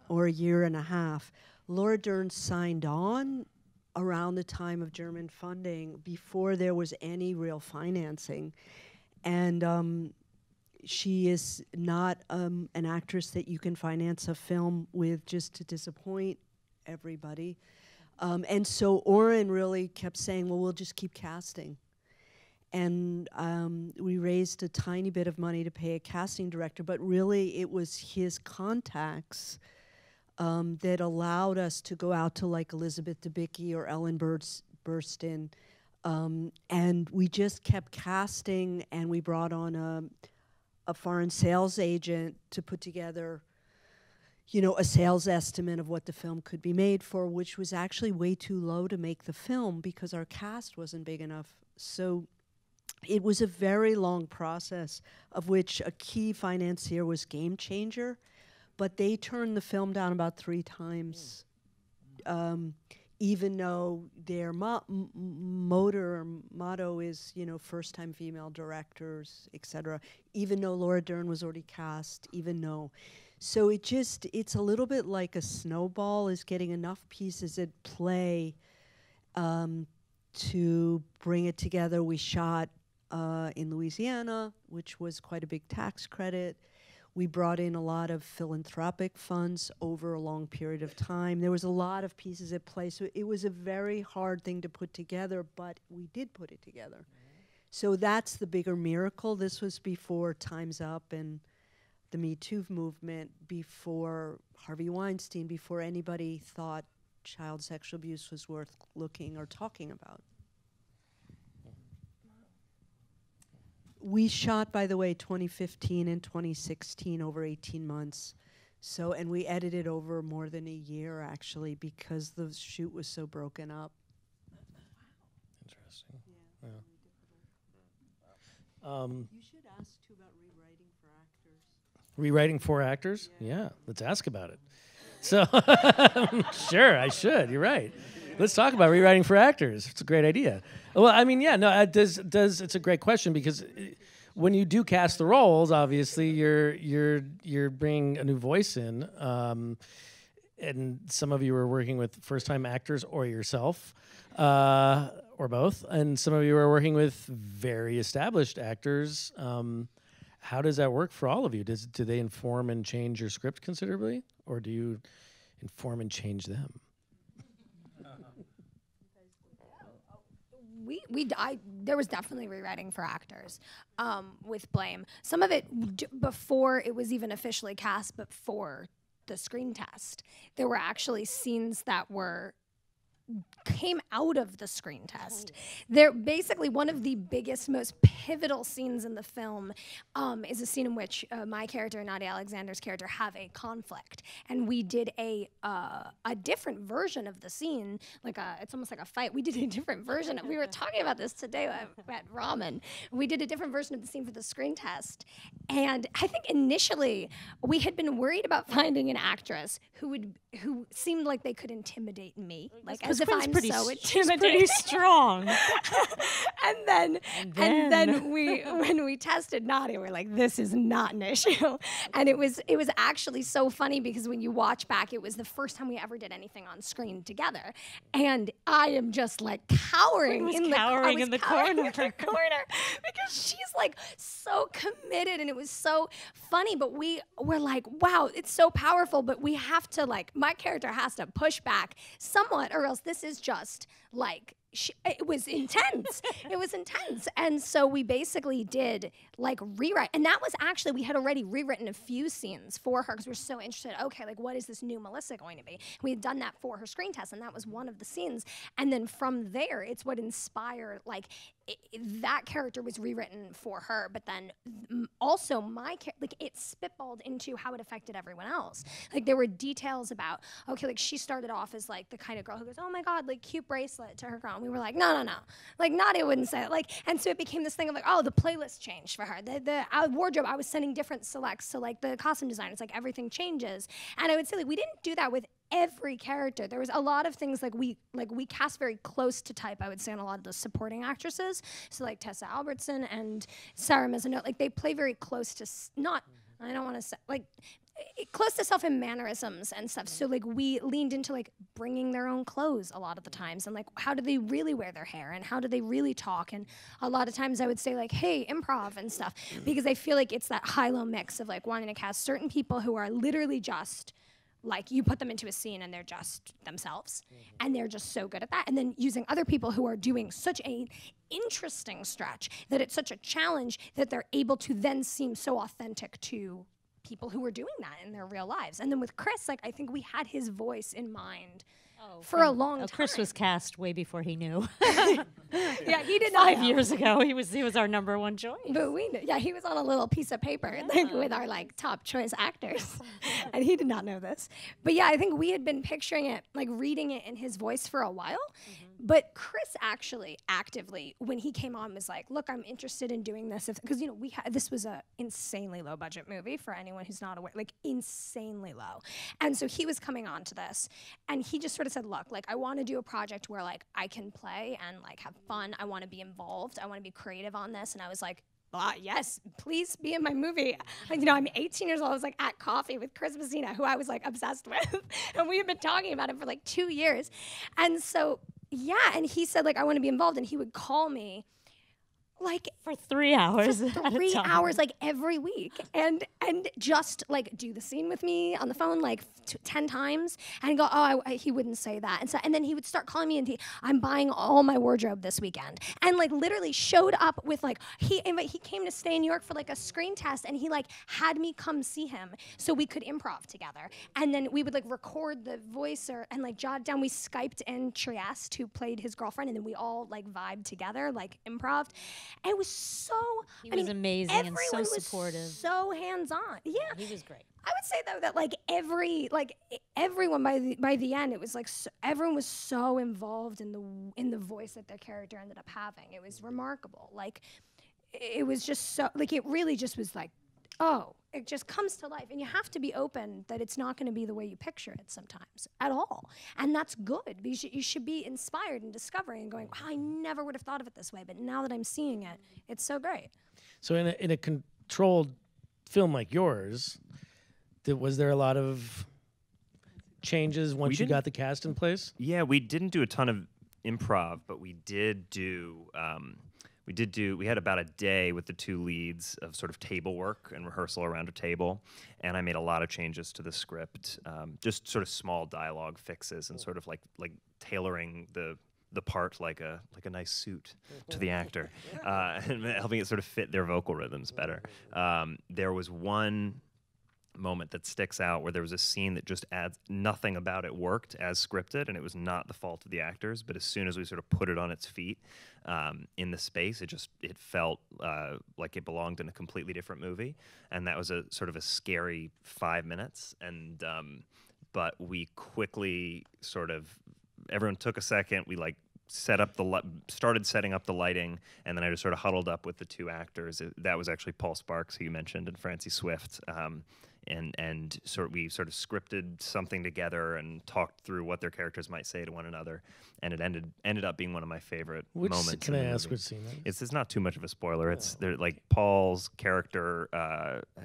or a year and a half. Laura Dern signed on around the time of German funding before there was any real financing. And she is not an actress that you can finance a film with just to disappoint everybody. And so Oren really kept saying, well, we'll just keep casting. And we raised a tiny bit of money to pay a casting director, but really it was his contacts that allowed us to go out to like Elizabeth Debicki or Ellen Burstyn. And we just kept casting, and we brought on a foreign sales agent to put together, a sales estimate of what the film could be made for, which was actually way too low to make the film because our cast wasn't big enough. So it was a very long process, of which a key financier was Game Changer, but they turned the film down about 3 times, even though their motto is, first-time female directors, etc. Even though Laura Dern was already cast, so it's a little bit like a snowball, is getting enough pieces at play to bring it together. We shot in Louisiana, which was quite a big tax credit. We brought in a lot of philanthropic funds over a long period of time. There was a lot of pieces at play, so it was a very hard thing to put together, but we did put it together. So that's the bigger miracle. This was before Time's Up and the Me Too movement, before Harvey Weinstein, before anybody thought child sexual abuse was worth looking or talking about. We shot, by the way, 2015 and 2016 over 18 months. So, and we edited over more than a year, actually, because the shoot was so broken up. Interesting. Yeah. You should ask, too, about rewriting for actors. Rewriting for actors? Yeah, let's ask about it. So, sure, I should. You're right. Let's talk about rewriting for actors. It's a great idea. Well, I mean, it's a great question, because when you do cast the roles, obviously you're bringing a new voice in, and some of you are working with first-time actors or yourself, or both, and some of you are working with very established actors. How does that work for all of you? Do they inform and change your script considerably, or do you inform and change them? There was definitely rewriting for actors with Blame. Some of it before it was even officially cast, but for the screen test, there were actually scenes that came out of the screen test. They're basically one of the biggest, most pivotal scenes in the film is a scene in which my character and Nadia Alexander's character have a conflict, and we did a different version of the scene. It's almost like a fight. We did a different version. We were talking about this today at Ramen. We did a different version of the scene for the screen test, and I think initially we had been worried about finding an actress who seemed like they could intimidate me, like as if I'm so intimidating. Pretty strong. and then when we tested Nadia, we're like, this is not an issue. And it was actually so funny because when you watch back, it was the first time we ever did anything on screen together, and I am just like cowering in the corner because she's like so committed, and it was so funny. But we were like, wow, it's so powerful, but we have to, like, my character has to push back somewhat, or else this is just like it was intense. It was intense. And so we basically did like rewrite. And that was actually, we had already rewritten a few scenes for her because we were so interested. Okay, like what is this new Melissa going to be? We had done that for her screen test, and that was one of the scenes. And then from there, it's what inspired, like that character was rewritten for her, but then also it spitballed into how it affected everyone else. Like there were details about, okay, like she started off as like the kind of girl who goes, oh my God, like cute bracelet to her girl. And we were like, no. Like Nadia wouldn't say it. Like, and so it became this thing of like, oh, the playlist changed for her. The wardrobe, I was sending different selects to like the costume design. It's like everything changes. And I would say like we didn't do that with every character. There was a lot of things like we cast very close to type, I would say, on a lot of the supporting actresses. So like Tessa Albertson and Sarah Mezzanotte, like they play very close to I don't want to say like close to self in mannerisms and stuff. So like we leaned into like bringing their own clothes a lot of the times, and like how do they really wear their hair and how do they really talk. And a lot of times I would say like, hey, improv and stuff, because I feel like it's that high-low mix of like wanting to cast certain people who are literally just like you put them into a scene and they're just themselves, and they're just so good at that. And then using other people who are doing such an interesting stretch that it's such a challenge that they're able to then seem so authentic to people who are doing that in their real lives. And then with Chris, like I think we had his voice in mind for a long time. Chris was cast way before he knew. Yeah, he did not 5 years ago, he was our #1 choice. But we knew. Yeah, he was on a little piece of paper like with our like top choice actors, and he did not know this. But yeah, I think we had been picturing it, like reading it in his voice for a while. But Chris actually actively, when he came on, was like, "Look, I'm interested in doing this," because you know this was a insanely low budget movie for anyone who's not aware, like insanely low. And so he was coming on to this, and he just sort of said, "Look, like I want to do a project where like I can play and like have fun. I want to be involved. I want to be creative on this." And I was like, yes, please be in my movie. Like, you know, I'm 18 years old. I was like at coffee with Chris Messina, who I was like obsessed with, and we had been talking about it for like 2 years. And so yeah, and he said like I want to be involved, and he would call me like for 3 hours for 3 hours like every week, and just like do the scene with me on the phone like 10 times, and go, he wouldn't say that, and then he would start calling me, and I'm buying all my wardrobe this weekend, and like literally showed up with like he came to stay in New York for like a screen test, and he like had me come see him so we could improv together, and then we would like record the voice and like jot down. We Skyped in Trieste, who played his girlfriend, and then we all like vibed together, like improved. And it was so, he was amazing and so supportive. So hands-on. Yeah. He was great. I would say though that like everyone by the end, it was like everyone was so involved in the voice that their character ended up having. It was remarkable. Like it was just so like it really just was like, oh, it just comes to life, and you have to be open that it's not going to be the way you picture it sometimes at all, and that's good because you should be inspired and discovering and going, wow, I never would have thought of it this way, but now that I'm seeing it, it's so great. So in a controlled film like yours, was there a lot of changes once you got the cast in place? Yeah, we didn't do a ton of improv, but we had about a day with the two leads of sort of table work and rehearsal around a table, and I made a lot of changes to the script, just sort of small dialogue fixes and sort of like tailoring the part like a nice suit to the actor, and helping it sort of fit their vocal rhythms better. There was one moment that sticks out where there was a scene that just adds nothing about it worked as scripted, and it was not the fault of the actors, but as soon as we sort of put it on its feet in the space, it felt like it belonged in a completely different movie, and that was a sort of a scary 5 minutes. And but we quickly sort of, everyone took a second, we like started setting up the lighting, and then I just sort of huddled up with the two actors. That was actually Paul Sparks, who you mentioned, and Francie Swift. And we sort of scripted something together and talked through what their characters might say to one another, and it ended up being one of my favorite moments. Can I ask which scene that is? It's not too much of a spoiler. It's like Paul's character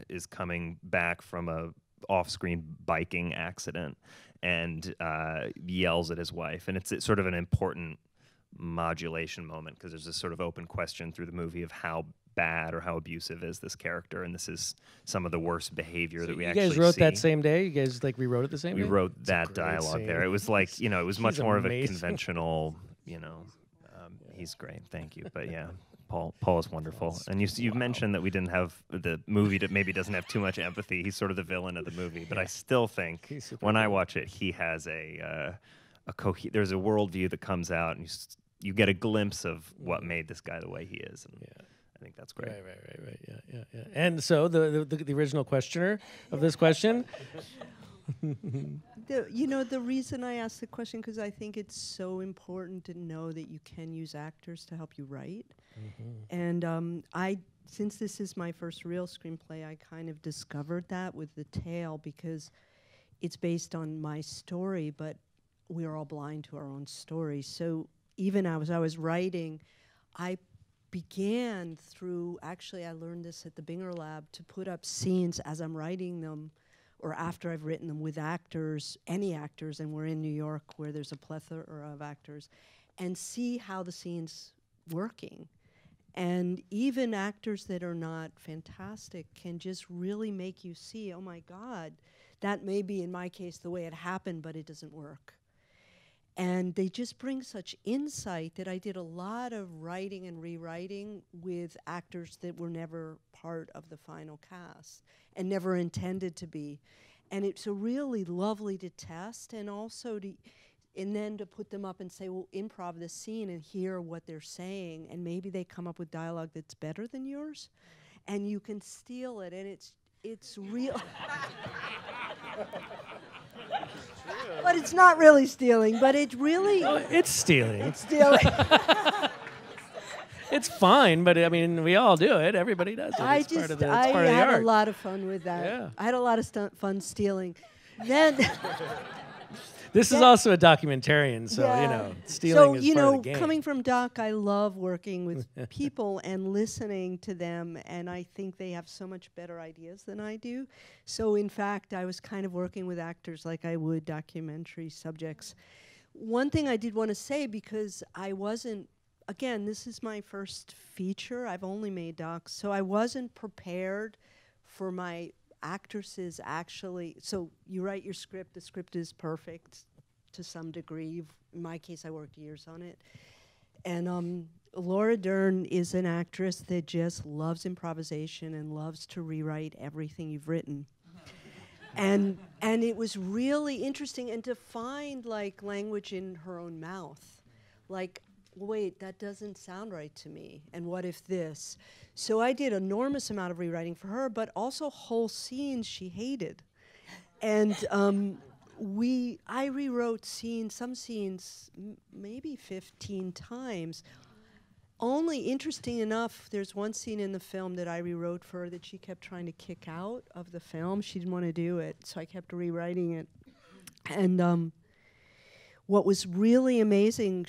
is coming back from a off-screen biking accident and yells at his wife, and it's sort of an important modulation moment because there's this sort of open question through the movie of how bad or how abusive is this character, and this is some of the worst behavior that we actually see. You guys wrote that same day? You guys like rewrote it the same day? We wrote that dialogue scene. there. It was like, it was much more of a amazing. conventional, he's great, thank you. But yeah, Paul is wonderful. And you mentioned that we didn't have the movie that maybe doesn't have too much empathy. He's sort of the villain of the movie, but I still think when I watch it, he has there's a worldview that comes out, and you get a glimpse of what made this guy the way he is. And I think that's great. Right. Yeah. And so the original questioner of this question. The reason I asked the question, because I think it's so important to know that you can use actors to help you write. Mm-hmm. And since this is my first real screenplay, I kind of discovered that with The Tale, because it's based on my story, but we're all blind to our own stories. So even as I was writing, I began through, actually I learned this at the Binger Lab, to put up scenes as I'm writing them or after I've written them with actors, any actors, and we're in New York where there's a plethora of actors, and see how the scene's working. And even actors that are not fantastic can just really make you see, oh my God, that may be in my case the way it happened, but it doesn't work. And they just bring such insight that I did a lot of writing and rewriting with actors that were never part of the final cast and never intended to be. And it's really lovely to test, and also then to put them up and say, well, improv this scene and hear what they're saying, and maybe they come up with dialogue that's better than yours, and you can steal it, and it's real. But it's not really stealing, but it really... Oh, it's stealing. It's stealing. It's fine, but I mean, we all do it. Everybody does it. I it's part of the art. had a lot of fun with that. Yeah. I had a lot of fun stealing. Then... This is also a documentarian, so, stealing is part of the game. Coming from doc, I love working with people and listening to them, and I think they have so much better ideas than I do. So, in fact, I was kind of working with actors like I would documentary subjects. One thing I did want to say, because I wasn't, again, this is my first feature. I've only made docs, so I wasn't prepared for my actresses actually. So you write your script, the script is perfect to some degree. In my case, I worked years on it. And Laura Dern is an actress that just loves improvisation and loves to rewrite everything you've written. And it was really interesting, and to find like language in her own mouth, like, wait, that doesn't sound right to me, and what if this? So I did an enormous amount of rewriting for her, but also whole scenes she hated. And I rewrote some scenes maybe 15 times. Only, interesting enough, there's one scene in the film that I rewrote for her that she kept trying to kick out of the film. She didn't want to do it, so I kept rewriting it. And what was really amazing,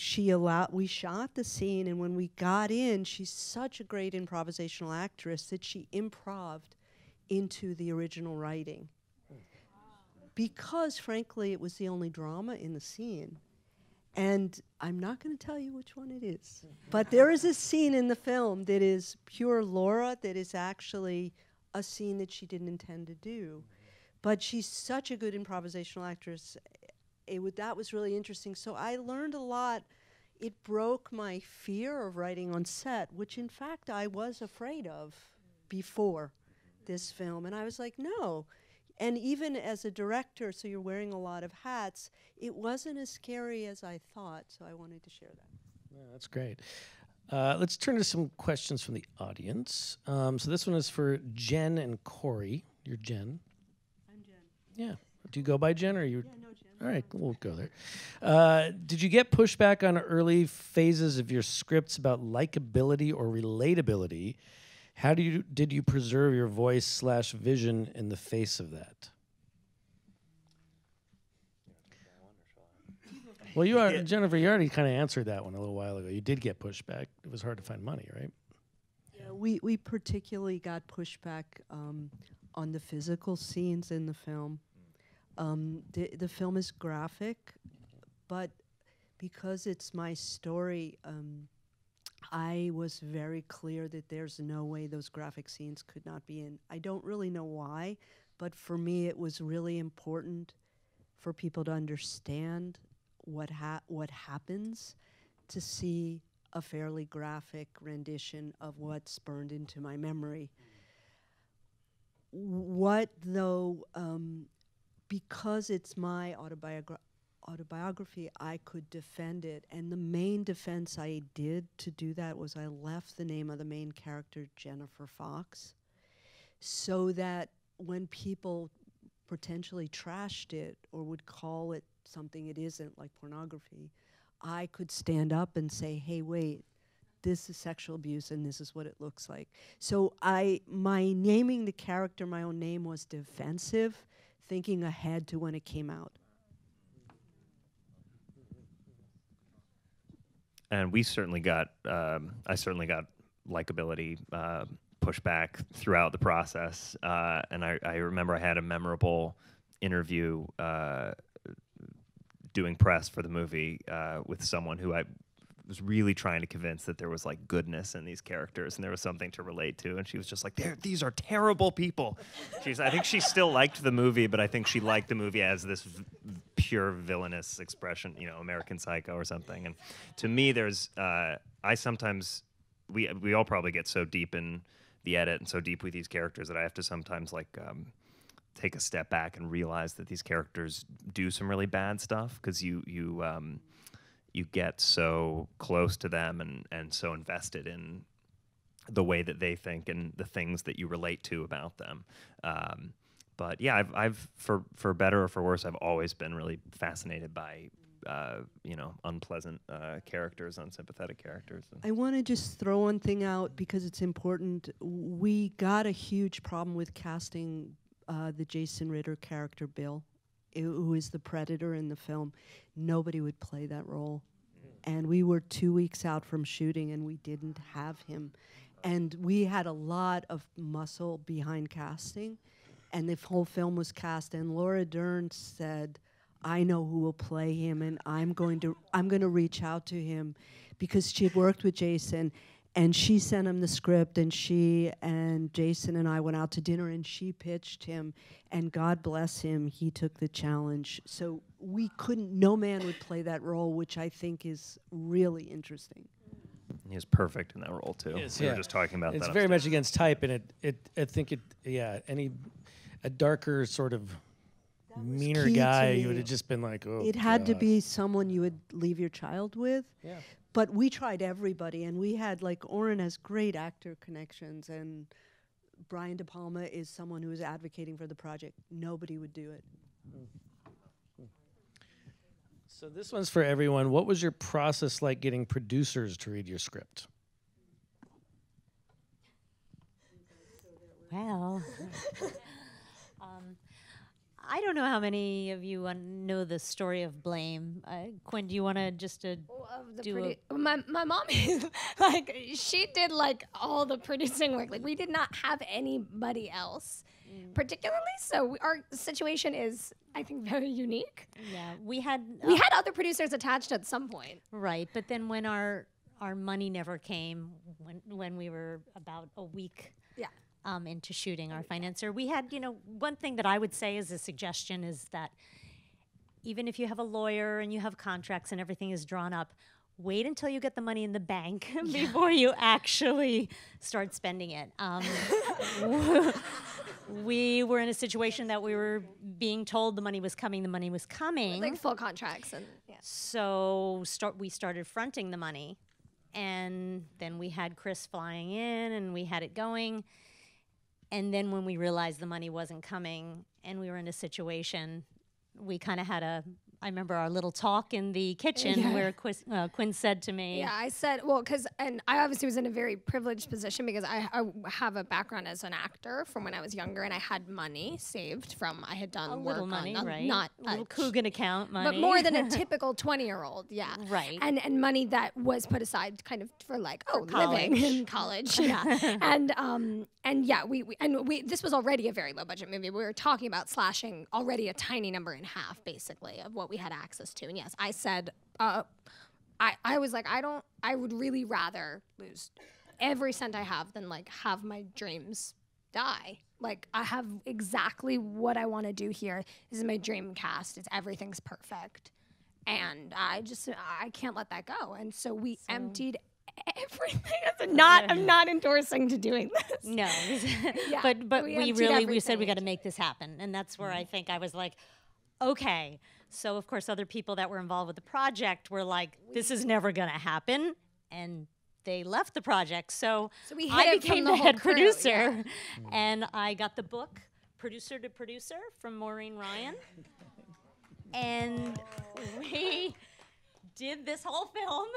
we shot the scene, and when we got in, she's such a great improvisational actress that she improv'd into the original writing. Because, frankly, it was the only drama in the scene. And I'm not going to tell you which one it is. But there is a scene in the film that is pure Laura, that is actually a scene that she didn't intend to do. But she's such a good improvisational actress. That was really interesting. So I learned a lot. It broke my fear of writing on set, which in fact I was afraid of before this film. And I was like, no. And even as a director, so you're wearing a lot of hats, it wasn't as scary as I thought, so I wanted to share that. Yeah, that's great. Let's turn to some questions from the audience. So this one is for Jen and Cory. You're Jen. I'm Jen. Yeah. Do you go by Jen or you? Yeah, no, Jen. All right, we'll go there. Did you get pushback on early phases of your scripts about likability or relatability? How did you preserve your voice / vision in the face of that? Well, you are, Jennifer, you already kind of answered that one a little while ago. You did get pushback. It was hard to find money, right? Yeah, we particularly got pushback on the physical scenes in the film. The film is graphic, but because it's my story, I was very clear that there's no way those graphic scenes could not be in. I don't really know why, but for me it was really important for people to understand what happens, to see a fairly graphic rendition of what's burned into my memory. What though, because it's my autobiography, I could defend it. And the main defense I did to do that was I left the name of the main character, Jennifer Fox, so that when people potentially trashed it or would call it something it isn't, like pornography, I could stand up and say, hey, wait, this is sexual abuse and this is what it looks like. So my naming the character my own name was defensive, thinking ahead to when it came out. And we certainly got, I certainly got likability pushback throughout the process. And I remember I had a memorable interview doing press for the movie with someone who I was really trying to convince that there was like goodness in these characters and there was something to relate to. And she was just like, these are terrible people. I think she still liked the movie, but I think she liked the movie as this pure villainous expression, you know, American Psycho or something. And to me, there's, I sometimes, we all probably get so deep in the edit and so deep with these characters that I have to sometimes like take a step back and realize that these characters do some really bad stuff, because you get so close to them and so invested in the way that they think and the things that you relate to about them. But yeah, I've for better or for worse, I've always been really fascinated by unpleasant characters, unsympathetic characters. I want to just throw one thing out because it's important. We got a huge problem with casting the Jason Ritter character, Bill, who is the predator in the film. Nobody would play that role. And we were 2 weeks out from shooting and we didn't have him. And we had a lot of muscle behind casting, and the whole film was cast, and Laura Dern said, I know who will play him, and I'm going to reach out to him, because she had worked with Jason, and she sent him the script, and she and Jason and I went out to dinner, and she pitched him, and God bless him, he took the challenge. So no man would play that role, which I think is really interesting. He was perfect in that role too. Yes, we yeah. were just talking about it's that. It's very upstairs. much against type, and a darker sort of meaner guy, you would have just been like, oh. It had to be someone you would leave your child with. Yeah. But we tried everybody, and we had, like, Oren has great actor connections, and Brian De Palma is someone who is advocating for the project. Nobody would do it. So this one's for everyone. What was your process like getting producers to read your script? Well, I don't know how many of you know the story of Blame. Quinn, do you want to just do my mom is like, she did like all the producing work. Like, we did not have anybody else. particularly. So our situation is, I think, very unique. Yeah, we had Other producers attached at some point. right, but then when our money never came, when we were about a week into shooting our financer, we had, one thing that I would say as a suggestion is that even if you have a lawyer and you have contracts and everything is drawn up, wait until you get the money in the bank before you actually start spending it. We were in a situation that we were being told the money was coming. Like full contracts and So we started fronting the money, and then we had Chris flying in, and we had it going. And then when we realized the money wasn't coming, and we were in a situation, we kind of had I remember our little talk in the kitchen where Quinn said to me. Yeah, I said, and I obviously was in a very privileged position because I have a background as an actor from when I was younger, and I had money saved from, I had done a work little money, on, right? not a little Coogan account money. but more than a typical 20-year-old, Right. And money that was put aside kind of for like, living college. in college, this was already a very low budget movie. We were talking about slashing already a tiny number in half, basically, of what we had access to. And yes, I said, I was like, I would really rather lose every cent I have than like have my dreams die. Like, I have exactly what I want to do here. This is my dream cast. Everything's perfect. And I can't let that go. And so we emptied everything. I'm not endorsing to doing this. No. Yeah, but we said we everything. got to make this happen. And that's where I think I was like, okay. So, of course, other people that were involved with the project were like, this is never going to happen. And they left the project. So we I became the head producer. Yeah. And I got the book, Producer to Producer, from Maureen Ryan. And we did this whole film.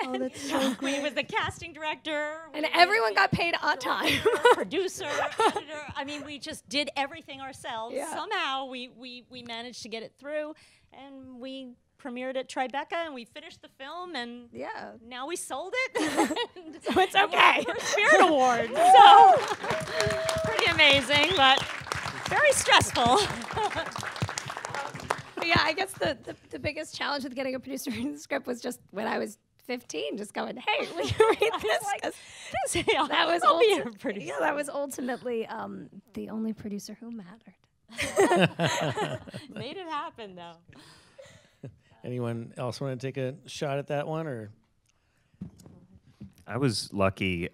Oh, that's so Queen was the casting director. And everyone got paid on time. Producer, editor. I mean, we just did everything ourselves. Yeah. Somehow we managed to get it through, and we premiered at Tribeca, and we finished the film, and now we sold it. So it's okay. For Spirit Award. So pretty amazing, but very stressful. But yeah, I guess the biggest challenge with getting a producer in the script was just when I was 15, just going, hey, will you read this? That was that was ultimately the only producer who mattered. Made it happen, though. Anyone else want to take a shot at that one, or? I was lucky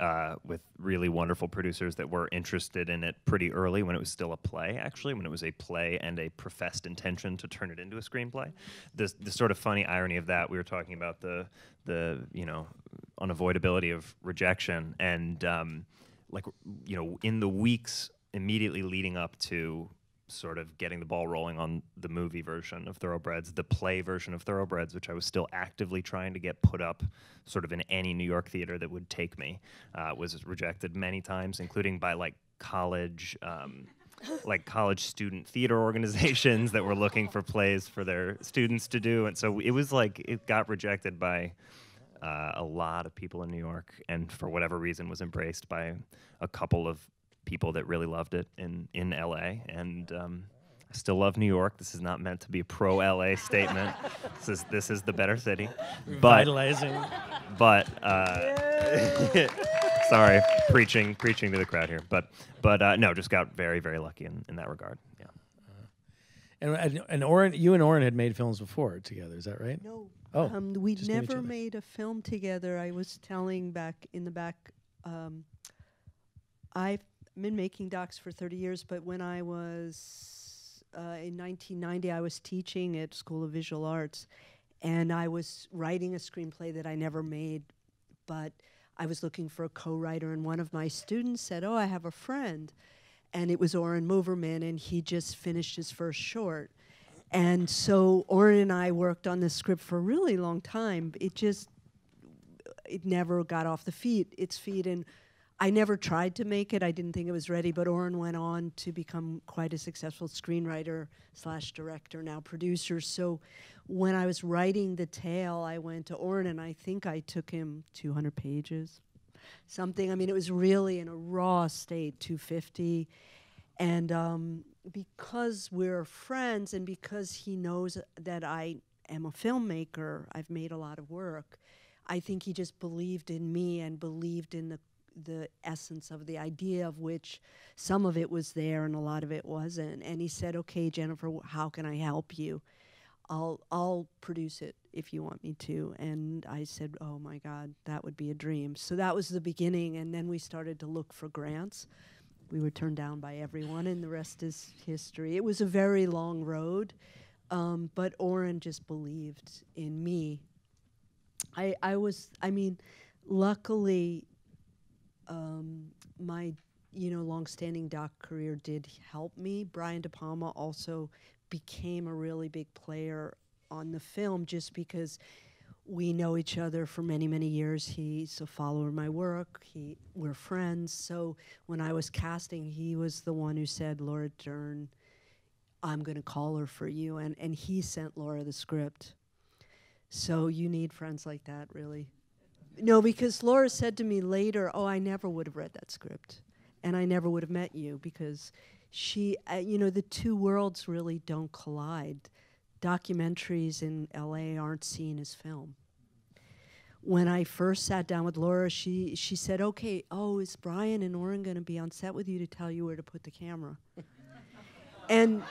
with really wonderful producers that were interested in it pretty early when it was still a play, actually, when it was a play and a professed intention to turn it into a screenplay. The sort of funny irony of that, we were talking about the unavoidability of rejection, and in the weeks immediately leading up to sort of getting the ball rolling on the movie version of Thoroughbreds, the play version of Thoroughbreds, which I was still actively trying to get put up sort of in any New York theater that would take me, was rejected many times, including by college student theater organizations that were looking for plays for their students to do. And so it was it got rejected by a lot of people in New York, and for whatever reason was embraced by a couple of people that really loved it in LA, and I still love New York. This is not meant to be a pro LA statement. This is the better city. Revitalizing. But sorry, preaching to the crowd here. But no, just got very, very lucky in that regard. Yeah. And Oren, you and Oren had made films before together. Is that right? No. Oh, we just knew each never other. made a film together. I was telling back in the back, I've been making docs for 30 years, but when I was in 1990, I was teaching at School of Visual Arts, and I was writing a screenplay that I never made, but I was looking for a co-writer, and one of my students said, oh, I have a friend, and it was Oren Moverman, and he just finished his first short. And so Oren and I worked on this script for a really long time. It never got off its feet, and I never tried to make it. I didn't think it was ready, but Oren went on to become quite a successful screenwriter / director, now producer. So when I was writing The Tale, I went to Oren, and I think I took him 200 pages, something. I mean, it was really in a raw state, 250. And because we're friends and because he knows that I am a filmmaker, I've made a lot of work, I think he just believed in me and believed in the essence of the idea, of which some of it was there and a lot of it wasn't. And he said, okay, Jennifer, how can I help you? I'll produce it if you want me to. And I said, oh my God, that would be a dream. So that was the beginning, and then we started to look for grants. We were turned down by everyone, and the rest is history. It was a very long road, but Oren just believed in me. Luckily, my long-standing doc career did help me. Brian De Palma also became a really big player on the film just because we know each other for many, many years. He's a follower of my work. We're friends. So when I was casting, he was the one who said, Laura Dern, I'm going to call her for you. And he sent Laura the script. So you need friends like that, really. No, because Laura said to me later, oh, I never would have read that script. And I never would have met you because the two worlds really don't collide. Documentaries in LA aren't seen as film. When I first sat down with Laura, she said, okay, is Brian and Oren going to be on set with you to tell you where to put the camera? And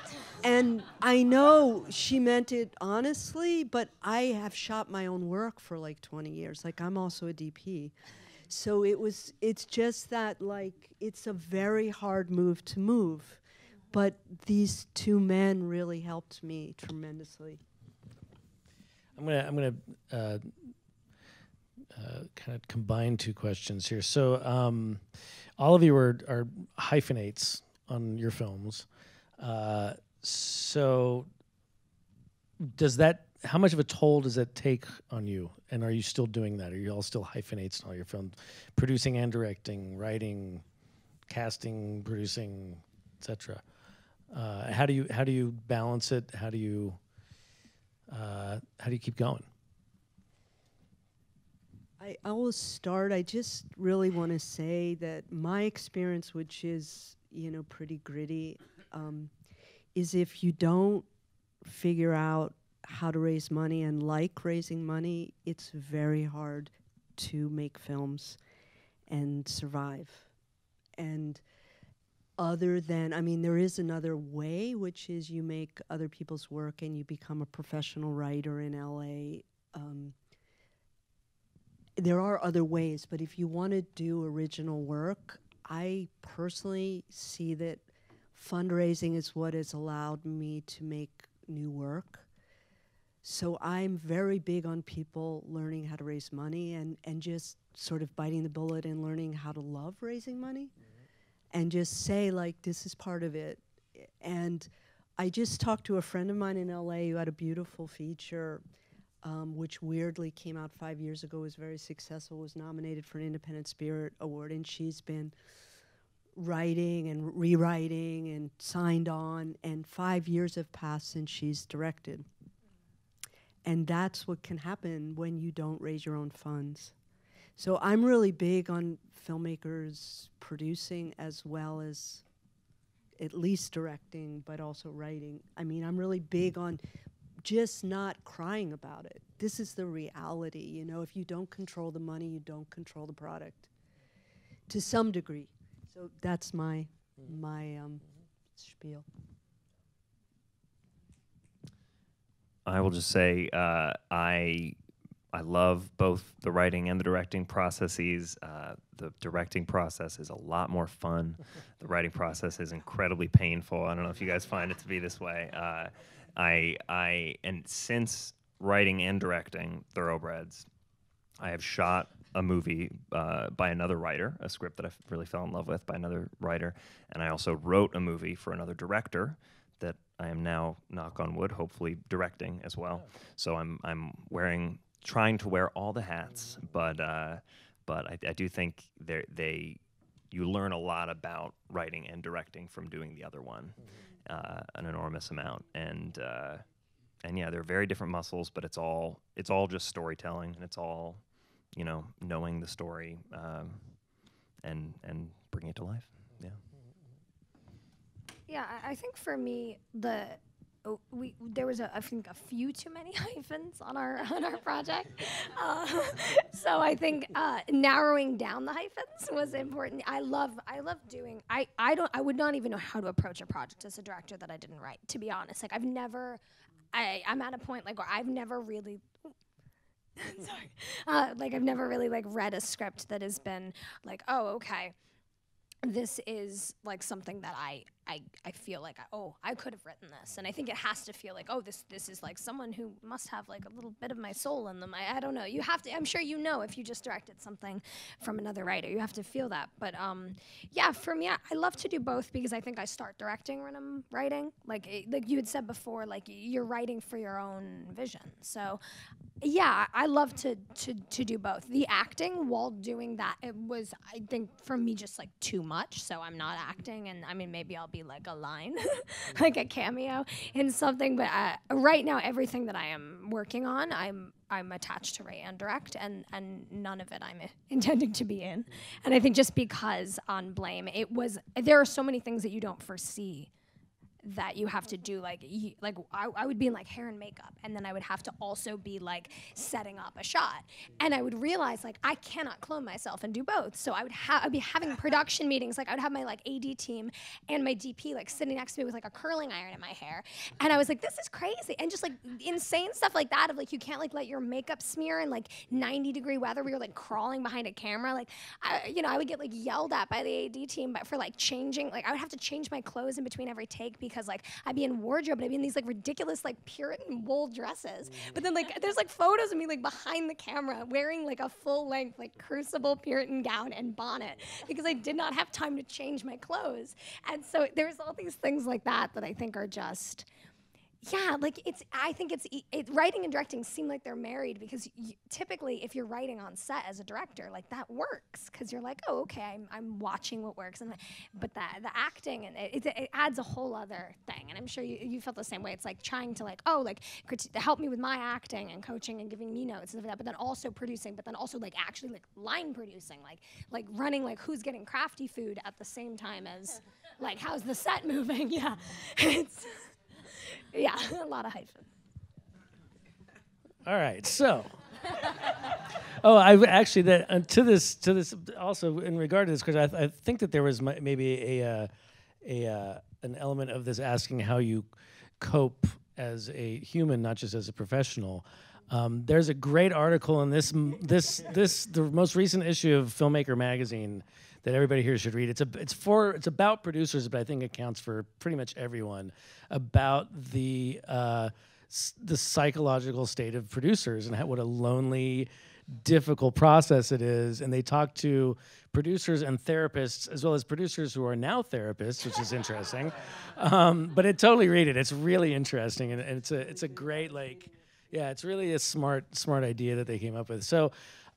I know she meant it honestly, but I have shot my own work for like 20 years. Like, I'm also a DP. So it's just that, like, it's a very hard move to move. But these two men really helped me tremendously. I'm gonna kind of combine two questions here. So all of you are hyphenates on your films. So how much of a toll does that take on you? And are you still doing that? Are you all still hyphenates in all your films? Producing and directing, writing, casting, producing, etc. How do you balance it? How do you keep going? I will start. I just really want to say that my experience, which is pretty gritty, is if you don't figure out how to raise money and like raising money, it's very hard to make films and survive. And other than, there is another way, which is you make other people's work and you become a professional writer in LA. There are other ways, but if you want to do original work, I personally see that fundraising is what has allowed me to make new work. So I'm very big on people learning how to raise money and just sort of biting the bullet and learning how to love raising money. And just say, like, this is part of it. And I just talked to a friend of mine in LA who had a beautiful feature, which weirdly came out 5 years ago, was very successful, was nominated for an Independent Spirit Award, and she's been writing and rewriting and signed on, and 5 years have passed since she's directed. And that's what can happen when you don't raise your own funds. So I'm really big on filmmakers producing as well as at least directing, but also writing. I'm really big on just not crying about it. This is the reality, if you don't control the money, you don't control the product to some degree. So that's my spiel. I will just say I love both the writing and the directing processes. The directing process is a lot more fun. The writing process is incredibly painful. I don't know if you guys find it to be this way. And since writing and directing Thoroughbreds, I have shot a movie by another writer, a script that I really fell in love with by another writer, and I also wrote a movie for another director that I am now, knock on wood, hopefully directing as well. So I'm trying to wear all the hats, but I do think you learn a lot about writing and directing from doing the other one, an enormous amount, and yeah, they're very different muscles, but it's all just storytelling, and it's all knowing the story and bringing it to life. Yeah. Yeah, I think for me, there was I think a few too many hyphens on our project, so I think narrowing down the hyphens was important. I love doing. I would not even know how to approach a project as a director that I didn't write. To be honest, like I'm at a point like where I've never really. Sorry, like I've never really like read a script that has been like, oh, okay, this is like something that I feel like I could have written this, and I think it has to feel like, oh, this is like someone who must have like a little bit of my soul in them. I don't know. You have to. I'm sure you know if you just directed something from another writer, you have to feel that. But yeah, for me, I love to do both because I think I start directing when I'm writing. Like you had said before, like you're writing for your own vision. So yeah, I love to do both. The acting while doing that, it was, I think, for me just like too much. So I'm not acting, and I mean maybe I'll be like a line, like a cameo in something. But right now, everything that I am working on, I'm attached to write and direct, and none of it I'm intending to be in. And I think just because on Blame, there are so many things that you don't foresee that you have to do, like I would be in like hair and makeup, and then I would have to also be like setting up a shot, and I would realize like I cannot clone myself and do both. So I'd be having production meetings, like I would have my like AD team and my DP like sitting next to me with like a curling iron in my hair, and I was like, this is crazy, and just like insane stuff like that of like you can't like let your makeup smear in like 90-degree weather where you're like crawling behind a camera. Like I would get like yelled at by the AD team but for like changing, like I would have to change my clothes in between every take because like I'd be in wardrobe and I'd be in these like ridiculous like Puritan wool dresses. But then like there's like photos of me like behind the camera wearing like a full length like Crucible Puritan gown and bonnet because I did not have time to change my clothes. And so there's all these things like that I think are just, yeah, like I think writing and directing seem like they're married because typically if you're writing on set as a director, like that works because you're like, oh, okay, I'm watching what works, but the acting and it adds a whole other thing, and I'm sure you felt the same way. It's like trying to like, oh, like help me with my acting and coaching and giving me notes and stuff like that, but then also producing, but then also like actually like line producing, like running like who's getting crafty food at the same time as like how's the set moving. Yeah, it's. Yeah, a lot of hyphen. All right, so. I actually to this also in regard to this, because I think that there was maybe an element of this asking how you cope as a human, not just as a professional. There's a great article in the most recent issue of Filmmaker magazine that everybody here should read. It's about producers, but I think it counts for pretty much everyone, about the psychological state of producers and what a lonely, difficult process it is. And they talk to producers and therapists, as well as producers who are now therapists, which is interesting. But totally read it. It's really interesting, and it's a great it's really a smart idea that they came up with. So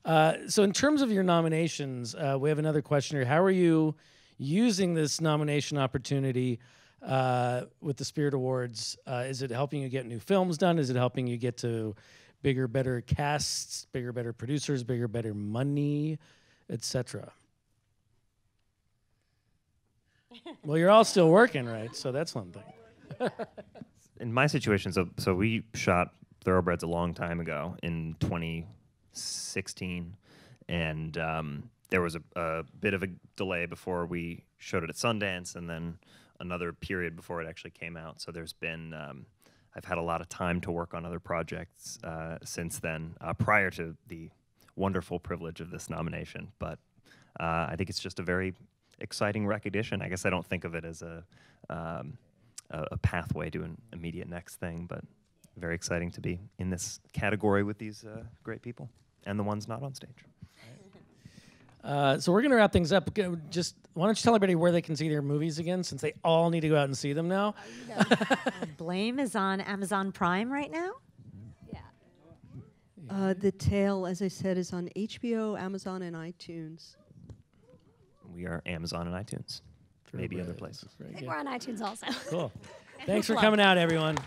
in terms of your nominations, we have another question here. How are you using this nomination opportunity with the Spirit Awards? Is it helping you get new films done? Is it helping you get to bigger, better casts, bigger, better producers, bigger, better money, etc.? Well, you're all still working, right? So that's one thing. In my situation, so we shot Thoroughbreds a long time ago in 2016, and there was a bit of a delay before we showed it at Sundance, and then another period before it actually came out. So there's been I've had a lot of time to work on other projects since then, prior to the wonderful privilege of this nomination. But I think it's just a very exciting recognition. I guess I don't think of it as a pathway to an immediate next thing, but very exciting to be in this category with these great people and the ones not on stage. So we're going to wrap things up. Just why don't you tell everybody where they can see their movies again, since they all need to go out and see them now. Blame is on Amazon Prime right now. Yeah. The Tale, as I said, is on HBO, Amazon, and iTunes. We are Amazon and iTunes. Maybe other places. I think we're on iTunes also. Cool. Thanks for coming out, everyone.